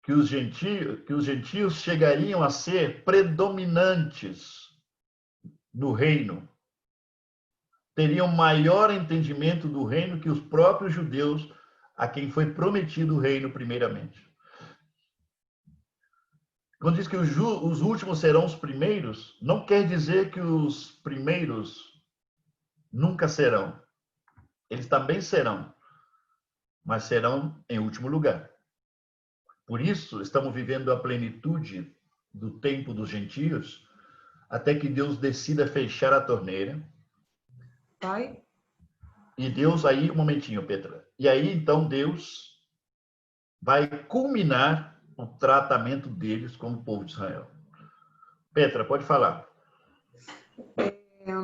Que os gentios chegariam a ser predominantes no reino. Teriam maior entendimento do reino que os próprios judeus, a quem foi prometido o reino primeiramente. Quando diz que os últimos serão os primeiros, não quer dizer que os primeiros nunca serão. Eles também serão, mas serão em último lugar. Por isso, estamos vivendo a plenitude do tempo dos gentios, até que Deus decida fechar a torneira. Pai? E Deus aí, um momentinho, Petra. E aí, então, Deus vai culminar o tratamento deles como povo de Israel. Petra, pode falar.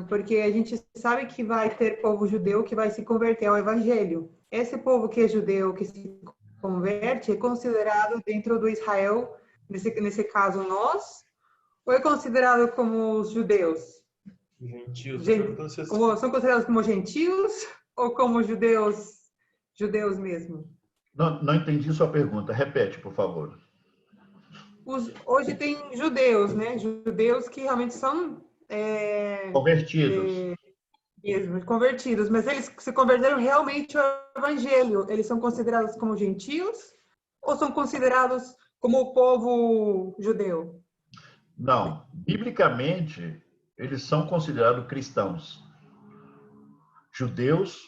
Porque a gente sabe que vai ter povo judeu que vai se converter ao evangelho. Esse povo que é judeu, que se converte, é considerado dentro do Israel, nesse caso nós, ou é considerado como os judeus? Gentios. São considerados como gentios ou como judeus mesmo? Não entendi sua pergunta. Repete, por favor. Hoje tem judeus, né? Judeus que realmente são convertidos. Convertidos, mas eles se converteram realmente ao evangelho. Eles são considerados como gentios ou são considerados como o povo judeu? Não, biblicamente eles são considerados cristãos. Judeus,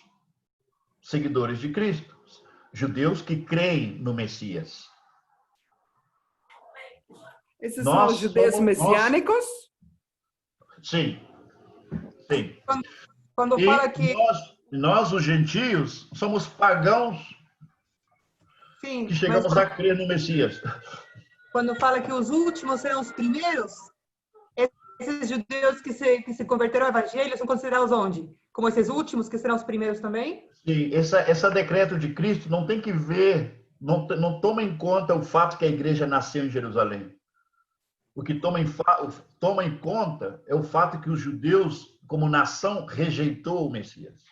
seguidores de Cristo. Judeus que creem no Messias. Esses são os judeus messiânicos? Sim. Sim. Quando fala que... Nós, os gentios, somos pagãos. Sim, que chegamos a crer no Messias. Quando fala que os últimos serão os primeiros, esses judeus que se converteram ao evangelho são considerados onde? Como esses últimos que serão os primeiros também? Sim, esse decreto de Cristo não tem que ver, não toma em conta o fato que a igreja nasceu em Jerusalém. O que toma em conta é o fato que os judeus, como nação, rejeitou o Messias.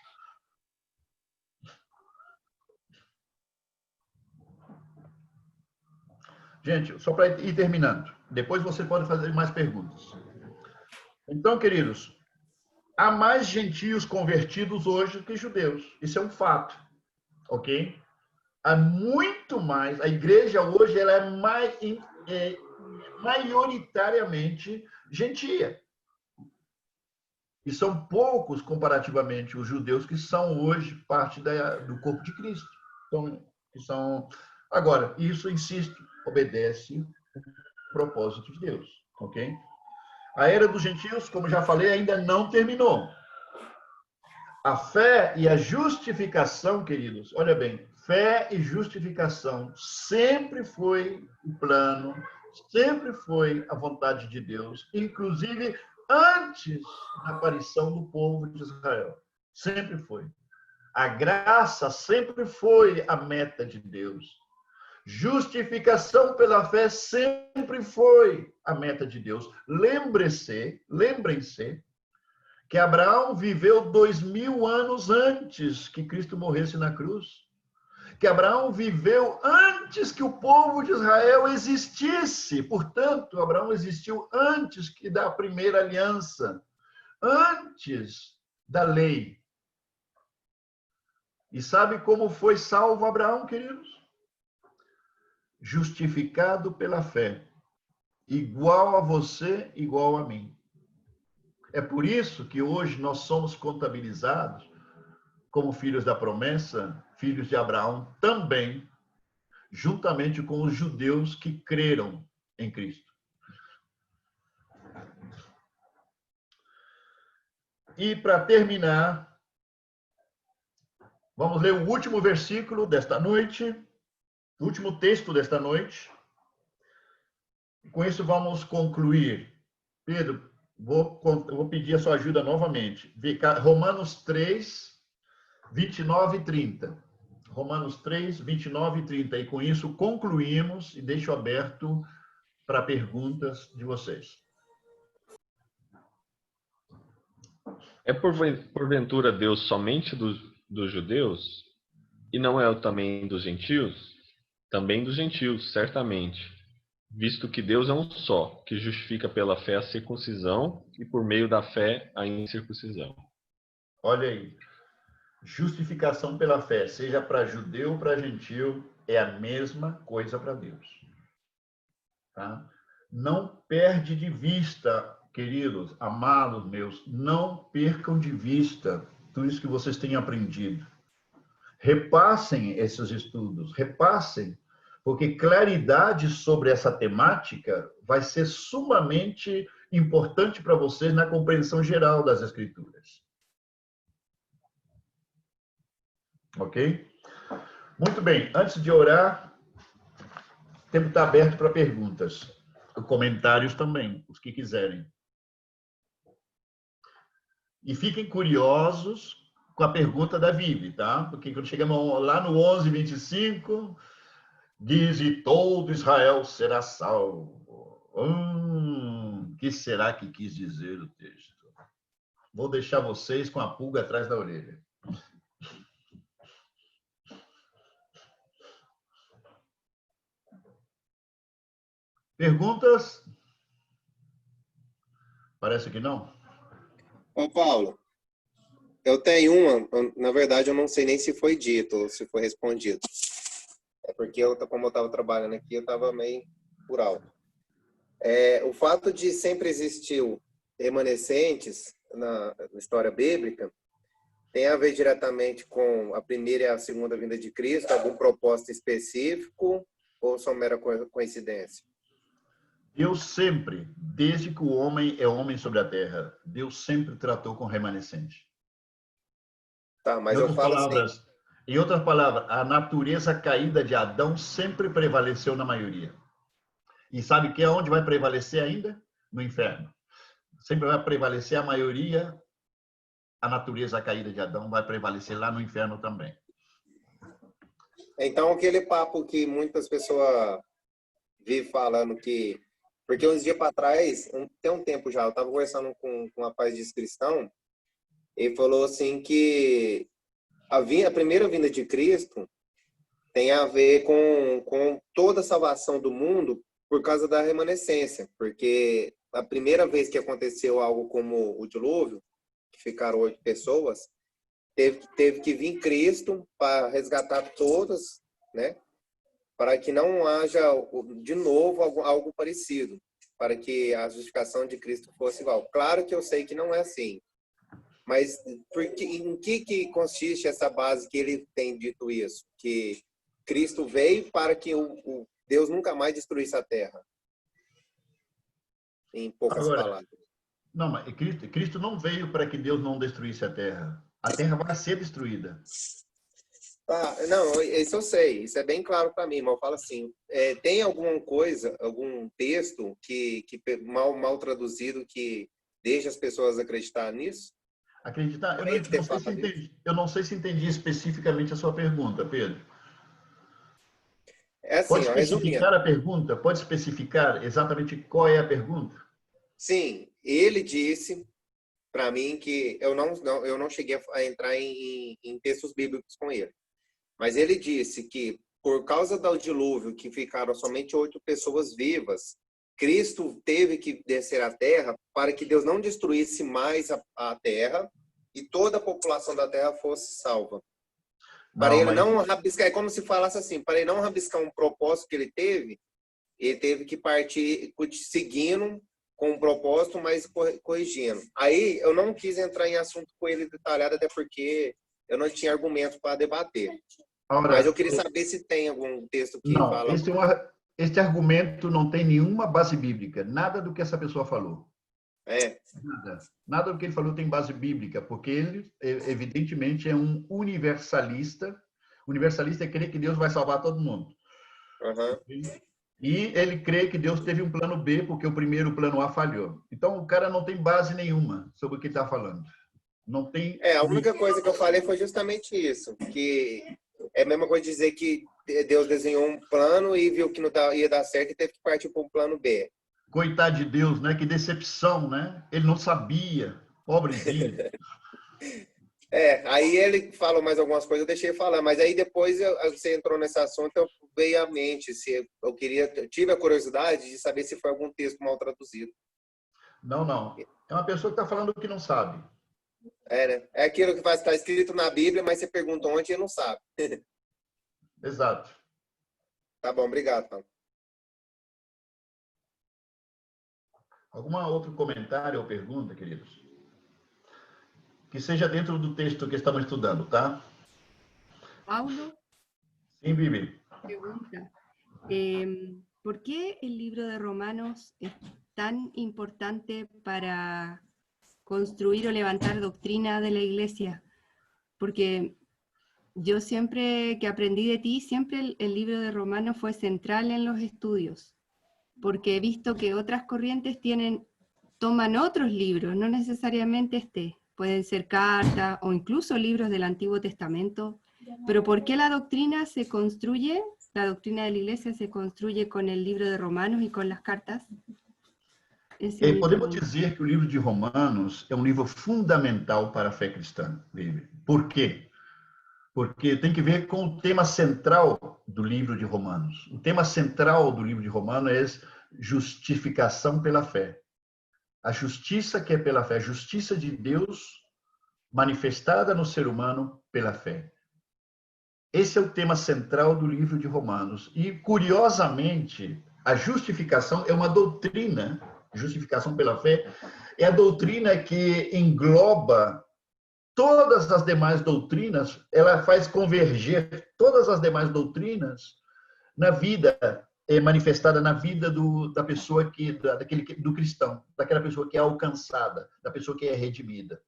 Gente, só para ir terminando. Depois você pode fazer mais perguntas. Então, queridos, há mais gentios convertidos hoje que judeus. Isso é um fato, ok? Há muito mais. A igreja hoje ela é maioritariamente gentia. E são poucos, comparativamente, os judeus que são hoje parte do corpo de Cristo. Então, agora, isso, insisto, obedece o propósito de Deus, ok? A era dos gentios, como já falei, ainda não terminou. A fé e a justificação, queridos, olha bem, fé e justificação sempre foi o plano, sempre foi a vontade de Deus, inclusive antes da aparição do povo de Israel. Sempre foi. A graça sempre foi a meta de Deus. Justificação pela fé sempre foi a meta de Deus. Lembrem-se que Abraão viveu 2000 anos antes que Cristo morresse na cruz. Que Abraão viveu antes que o povo de Israel existisse. Portanto, Abraão existiu antes que da primeira aliança, antes da lei. E sabe como foi salvo Abraão, queridos? Justificado pela fé. Igual a você, igual a mim. É por isso que hoje nós somos contabilizados como filhos da promessa, filhos de Abraão também, juntamente com os judeus que creram em Cristo. E para terminar, vamos ler o último versículo desta noite, o último texto desta noite. E com isso vamos concluir. Pedro, vou pedir a sua ajuda novamente. Romanos 3, 29 e 30. Romanos 3, 29 e 30. E com isso concluímos e deixo aberto para perguntas de vocês. É porventura Deus somente dos judeus? E não é também dos gentios? Também dos gentios, certamente. Visto que Deus é um só, que justifica pela fé a circuncisão e por meio da fé a incircuncisão. Olha aí. Justificação pela fé, seja para judeu ou para gentio, é a mesma coisa para Deus. Tá? Não perde de vista, queridos, amados meus, não percam de vista tudo isso que vocês têm aprendido. Repassem esses estudos, repassem, porque claridade sobre essa temática vai ser sumamente importante para vocês na compreensão geral das Escrituras. Ok? Muito bem. Antes de orar, o tempo está aberto para perguntas. Comentários também, os que quiserem. E fiquem curiosos com a pergunta da Vivi, tá? Porque quando chegamos lá no 11:25, diz: e todo Israel será salvo. Que será que quis dizer o texto? Vou deixar vocês com a pulga atrás da orelha. Perguntas? Parece que não. Ô, Paulo, eu tenho uma, na verdade eu não sei nem se foi dito ou se foi respondido. É porque como eu estava trabalhando aqui, eu estava meio por alto. O fato de sempre existir remanescentes na história bíblica tem a ver diretamente com a primeira e a segunda vinda de Cristo, algum propósito específico ou só mera coincidência? Deus sempre, desde que o homem é homem sobre a terra, Deus sempre tratou com remanescente. Tá, mas eu falo assim. Em outras palavras, a natureza caída de Adão sempre prevaleceu na maioria. E sabe que aonde vai prevalecer ainda? No inferno. Sempre vai prevalecer a maioria, a natureza caída de Adão vai prevalecer lá no inferno também. Então, aquele papo que muitas pessoas vivem falando que... Porque uns dias para trás, tem um tempo já, eu estava conversando com um rapaz de cristão, ele falou assim que a primeira vinda de Cristo tem a ver com toda a salvação do mundo por causa da remanescência, porque a primeira vez que aconteceu algo como o dilúvio, que ficaram 8 pessoas, teve que vir Cristo para resgatar todas, né? Para que não haja de novo algo parecido, para que a justificação de Cristo fosse igual. Claro que eu sei que não é assim, mas em que consiste essa base que ele tem dito isso? Que Cristo veio para que Deus nunca mais destruísse a terra. Em poucas palavras. Não, mas Cristo não veio para que Deus não destruísse a terra. A terra vai ser destruída. Ah, não, isso eu sei, isso é bem claro para mim, mas eu falo assim, tem alguma coisa, algum texto que mal traduzido que deixa as pessoas acreditar nisso? Acreditar? Por ele ter falado isso? Eu não sei se entendi especificamente a sua pergunta, Pedro. É Pode assim, ó, resumindo. especificar a pergunta? Pode especificar exatamente qual é a pergunta? Sim, ele disse para mim que eu não cheguei a entrar em textos bíblicos com ele. Mas ele disse que, por causa do dilúvio, que ficaram somente 8 pessoas vivas, Cristo teve que descer à terra para que Deus não destruísse mais a terra e toda a população da terra fosse salva. Para Não, ele mas não rabiscar, é como se falasse assim, para ele não rabiscar um propósito que ele teve que partir seguindo com um propósito, mas corrigindo. Aí eu não quis entrar em assunto com ele detalhado, até porque eu não tinha argumento para debater. Mas eu queria saber se tem algum texto que não, fala... este argumento não tem nenhuma base bíblica. Nada do que essa pessoa falou. Nada do que ele falou tem base bíblica, porque ele, evidentemente, é um universalista. Universalista é crer que Deus vai salvar todo mundo. Uhum. E ele crê que Deus teve um plano B, porque o primeiro plano A falhou. Então, o cara não tem base nenhuma sobre o que está falando. Não tem... a única coisa que eu falei foi justamente isso, que é a mesma coisa de dizer que Deus desenhou um plano e viu que não ia dar certo e teve que partir para um plano B. Coitado de Deus, né? Que decepção, né? Ele não sabia. Pobrezinho. Aí ele falou mais algumas coisas, eu deixei falar, mas aí depois você entrou nesse assunto, eu veio à mente, se eu tive a curiosidade de saber se foi algum texto mal traduzido. Não. É uma pessoa que está falando o que não sabe. Né? É aquilo que vai estar escrito na Bíblia, mas você pergunta onde e não sabe. Exato. Tá bom, obrigado, Paulo. Algum outro comentário ou pergunta, queridos? Que seja dentro do texto que estamos estudando, tá? Paulo. Sim, Bibi. Pregunta. ¿Por qué el libro de Romanos es tan importante para construir o levantar doctrina de la iglesia? Porque yo siempre que aprendí de ti, siempre el libro de Romanos fue central en los estudios, porque he visto que otras corrientes toman otros libros, no necesariamente pueden ser cartas o incluso libros del Antiguo Testamento, pero ¿por qué la doctrina la doctrina de la iglesia se construye con el libro de Romanos y con las cartas? Podemos dizer que o livro de Romanos é um livro fundamental para a fé cristã, Bibi. Por quê? Porque tem que ver com o tema central do livro de Romanos. O tema central do livro de Romanos é justificação pela fé. A justiça que é pela fé, a justiça de Deus manifestada no ser humano pela fé. Esse é o tema central do livro de Romanos. E, curiosamente, a justificação é uma doutrina, justificação pela fé, é a doutrina que engloba todas as demais doutrinas, ela faz converger todas as demais doutrinas na vida, manifestada na vida da pessoa do cristão, daquela pessoa que é alcançada, da pessoa que é redimida.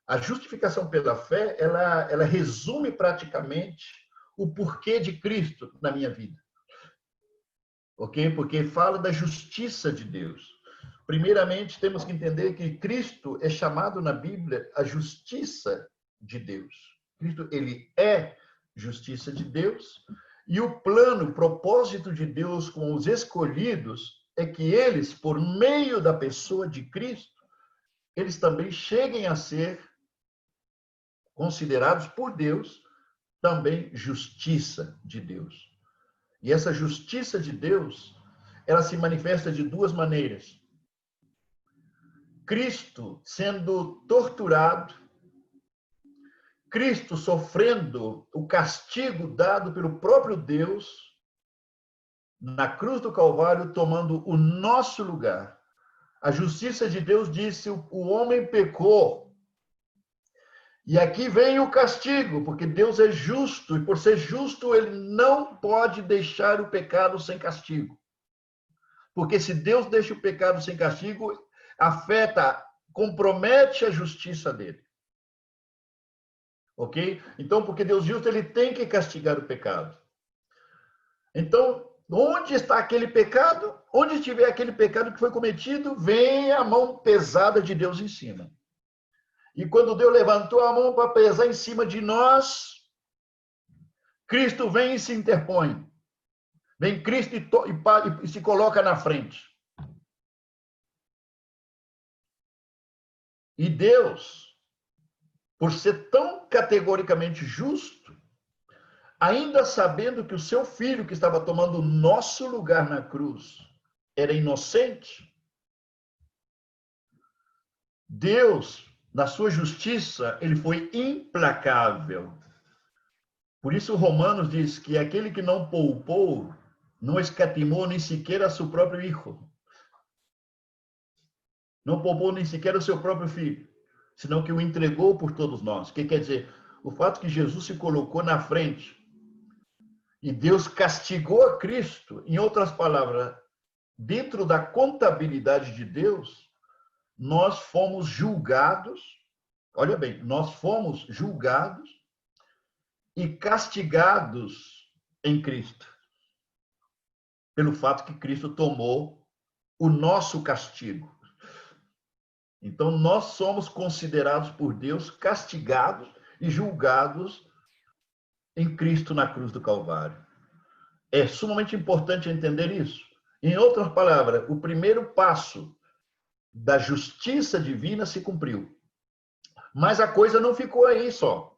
A justificação pela fé, ela resume praticamente o porquê de Cristo na minha vida. Ok? Porque fala da justiça de Deus. Primeiramente, temos que entender que Cristo é chamado na Bíblia a justiça de Deus. Cristo, ele é justiça de Deus. E o plano, o propósito de Deus com os escolhidos é que eles, por meio da pessoa de Cristo, eles também cheguem a ser considerados por Deus também justiça de Deus. E essa justiça de Deus, ela se manifesta de duas maneiras. Cristo sendo torturado, Cristo sofrendo o castigo dado pelo próprio Deus na cruz do Calvário, tomando o nosso lugar. A justiça de Deus disse: o homem pecou. E aqui vem o castigo, porque Deus é justo, e por ser justo, ele não pode deixar o pecado sem castigo. Porque se Deus deixa o pecado sem castigo, compromete a justiça dele. Ok? Então, porque Deus justo, ele tem que castigar o pecado. Então, onde está aquele pecado? Onde estiver aquele pecado que foi cometido, vem a mão pesada de Deus em cima. E quando Deus levantou a mão para pesar em cima de nós, Cristo vem e se interpõe. Vem Cristo e se coloca na frente. E Deus, por ser tão categoricamente justo, ainda sabendo que o seu filho, que estava tomando o nosso lugar na cruz, era inocente, Deus, na sua justiça, ele foi implacável. Por isso, Romanos diz que aquele que não poupou, não escatimou nem sequer a seu próprio filho. Não poupou nem sequer o seu próprio filho, senão que o entregou por todos nós. O que quer dizer? O fato que Jesus se colocou na frente e Deus castigou a Cristo, em outras palavras, dentro da contabilidade de Deus, nós fomos julgados, olha bem, nós fomos julgados e castigados em Cristo, pelo fato que Cristo tomou o nosso castigo. Então, nós somos considerados por Deus castigados e julgados em Cristo na cruz do Calvário. É sumamente importante entender isso. Em outras palavras, o primeiro passo da justiça divina se cumpriu. Mas a coisa não ficou aí só.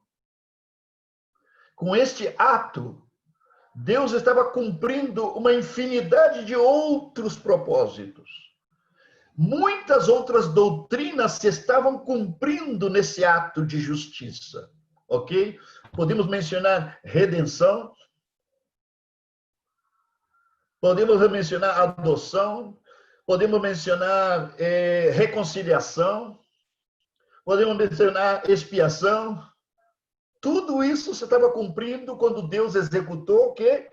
Com este ato, Deus estava cumprindo uma infinidade de outros propósitos. Muitas outras doutrinas se estavam cumprindo nesse ato de justiça, ok? Podemos mencionar redenção, podemos mencionar adoção, podemos mencionar reconciliação, podemos mencionar expiação. Tudo isso se estava cumprindo quando Deus executou o quê?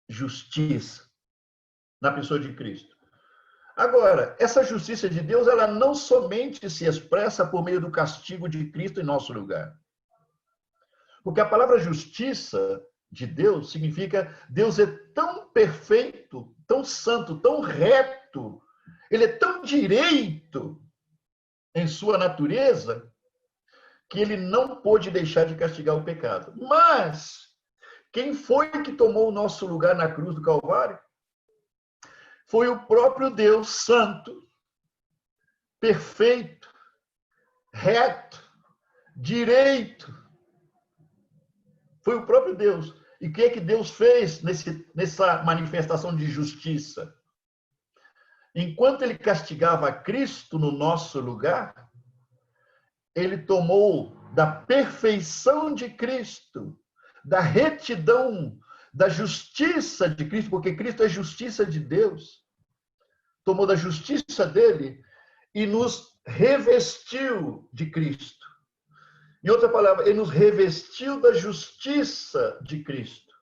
Justiça na pessoa de Cristo. Agora, essa justiça de Deus, ela não somente se expressa por meio do castigo de Cristo em nosso lugar. Porque a palavra justiça de Deus significa Deus é tão perfeito, tão santo, tão reto, ele é tão direito em sua natureza, que ele não pôde deixar de castigar o pecado. Mas, quem foi que tomou o nosso lugar na cruz do Calvário? Foi o próprio Deus santo, perfeito, reto, direito. Foi o próprio Deus. E o que é que Deus fez nessa manifestação de justiça? Enquanto ele castigava Cristo no nosso lugar, ele tomou da perfeição de Cristo, da retidão, da justiça de Cristo, porque Cristo é justiça de Deus. Tomou da justiça dele e nos revestiu de Cristo. Em outra palavra, ele nos revestiu da justiça de Cristo.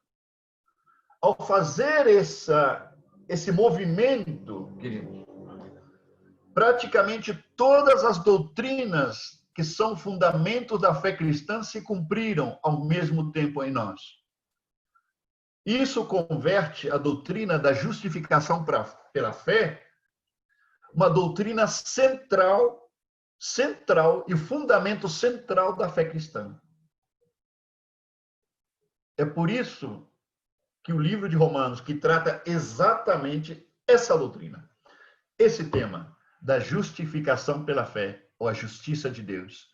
Ao fazer esse movimento, querido, praticamente todas as doutrinas que são fundamentos da fé cristã se cumpriram ao mesmo tempo em nós. Isso converte a doutrina da justificação pela fé uma doutrina central e fundamento central da fé cristã. É por isso que o livro de Romanos, que trata exatamente essa doutrina, esse tema da justificação pela fé, ou a justiça de Deus.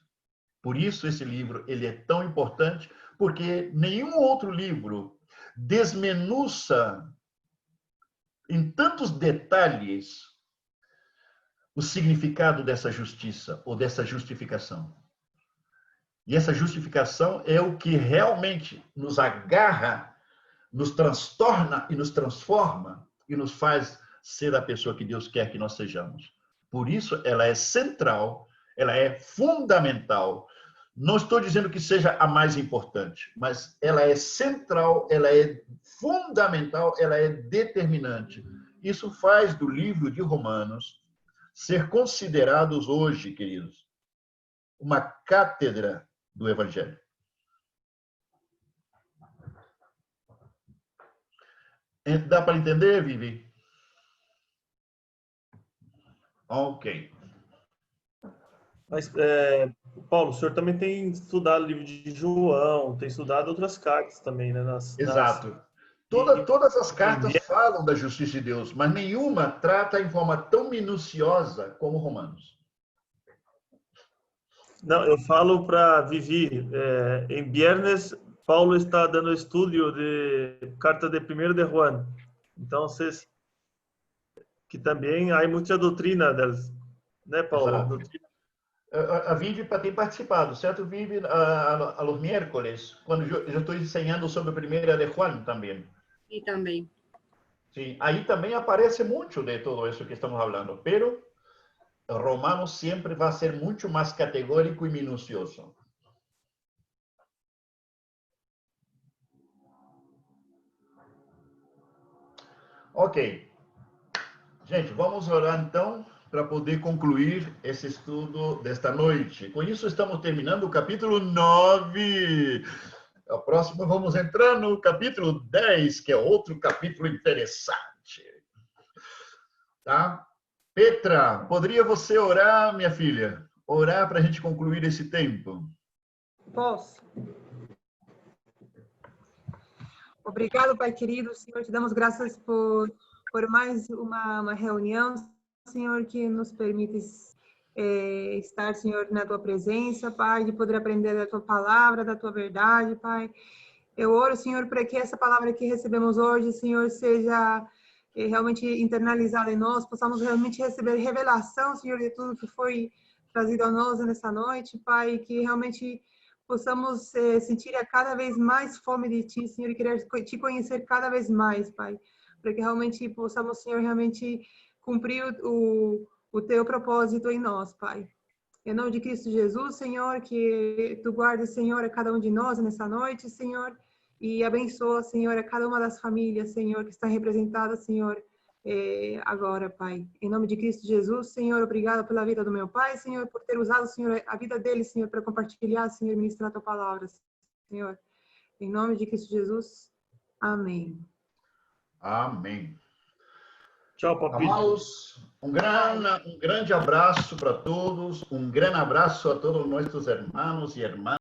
Por isso esse livro ele é tão importante, porque nenhum outro livro desmenuça em tantos detalhes o significado dessa justiça ou dessa justificação. E essa justificação é o que realmente nos agarra, nos transtorna e nos transforma e nos faz ser a pessoa que Deus quer que nós sejamos. Por isso ela é central, ela é fundamental. Não estou dizendo que seja a mais importante, mas ela é central, ela é fundamental, ela é determinante. Isso faz do livro de Romanos ser considerados hoje, queridos, uma cátedra do Evangelho. Dá para entender, Vivi? Ok. Mas, Paulo, o senhor também tem estudado o livro de João, tem estudado outras cartas também, né? Exato. E Todas as cartas falam da justiça de Deus, mas nenhuma trata em forma tão minuciosa como Romanos. não, eu falo para Vivi, em viernes, Paulo está dando estudo de carta de 1 de Juan. Então, que também há muita doutrina delas, né, Paulo? Exato. Doutrina. A Vivi tem participado, certo, Vivi? A los miércoles, quando eu estou ensinando sobre a 1 de Juan também. Y también. Sim, aí também aparece muito de todo isso que estamos falando, pero Romanos sempre vai ser muito mais categórico e minucioso. Ok. Gente, vamos orar então para poder concluir esse estudo desta noite. Com isso, estamos terminando o capítulo 9. O próximo, vamos entrar no capítulo 10, que é outro capítulo interessante. Tá? Petra, poderia você orar, minha filha? Orar para a gente concluir esse tempo? Posso? Obrigado, Pai querido. Senhor, te damos graças por mais uma reunião, Senhor, que nos permite estar, Senhor, na Tua presença, Pai, de poder aprender da Tua palavra, da Tua verdade, Pai. Eu oro, Senhor, para que essa palavra que recebemos hoje, Senhor, seja realmente internalizada em nós, possamos realmente receber revelação, Senhor, de tudo que foi trazido a nós nessa noite, Pai, que realmente possamos sentir a cada vez mais fome de Ti, Senhor, e querer Te conhecer cada vez mais, Pai, para que realmente possamos, Senhor, realmente cumprir o Teu propósito em nós, Pai. Em nome de Cristo Jesus, Senhor, que Tu guardes, Senhor, a cada um de nós nessa noite, Senhor, e abençoa, Senhor, a cada uma das famílias, Senhor, que está representada, Senhor, agora, Pai. Em nome de Cristo Jesus, Senhor, obrigado pela vida do meu pai, Senhor, por ter usado, Senhor, a vida dele, Senhor, para compartilhar, Senhor, e ministrar a Tua palavra, Senhor. Em nome de Cristo Jesus, amém. Amém. Tchau, papito. Amados, um grande abraço para todos, um grande abraço a todos nossos irmãos e irmãs.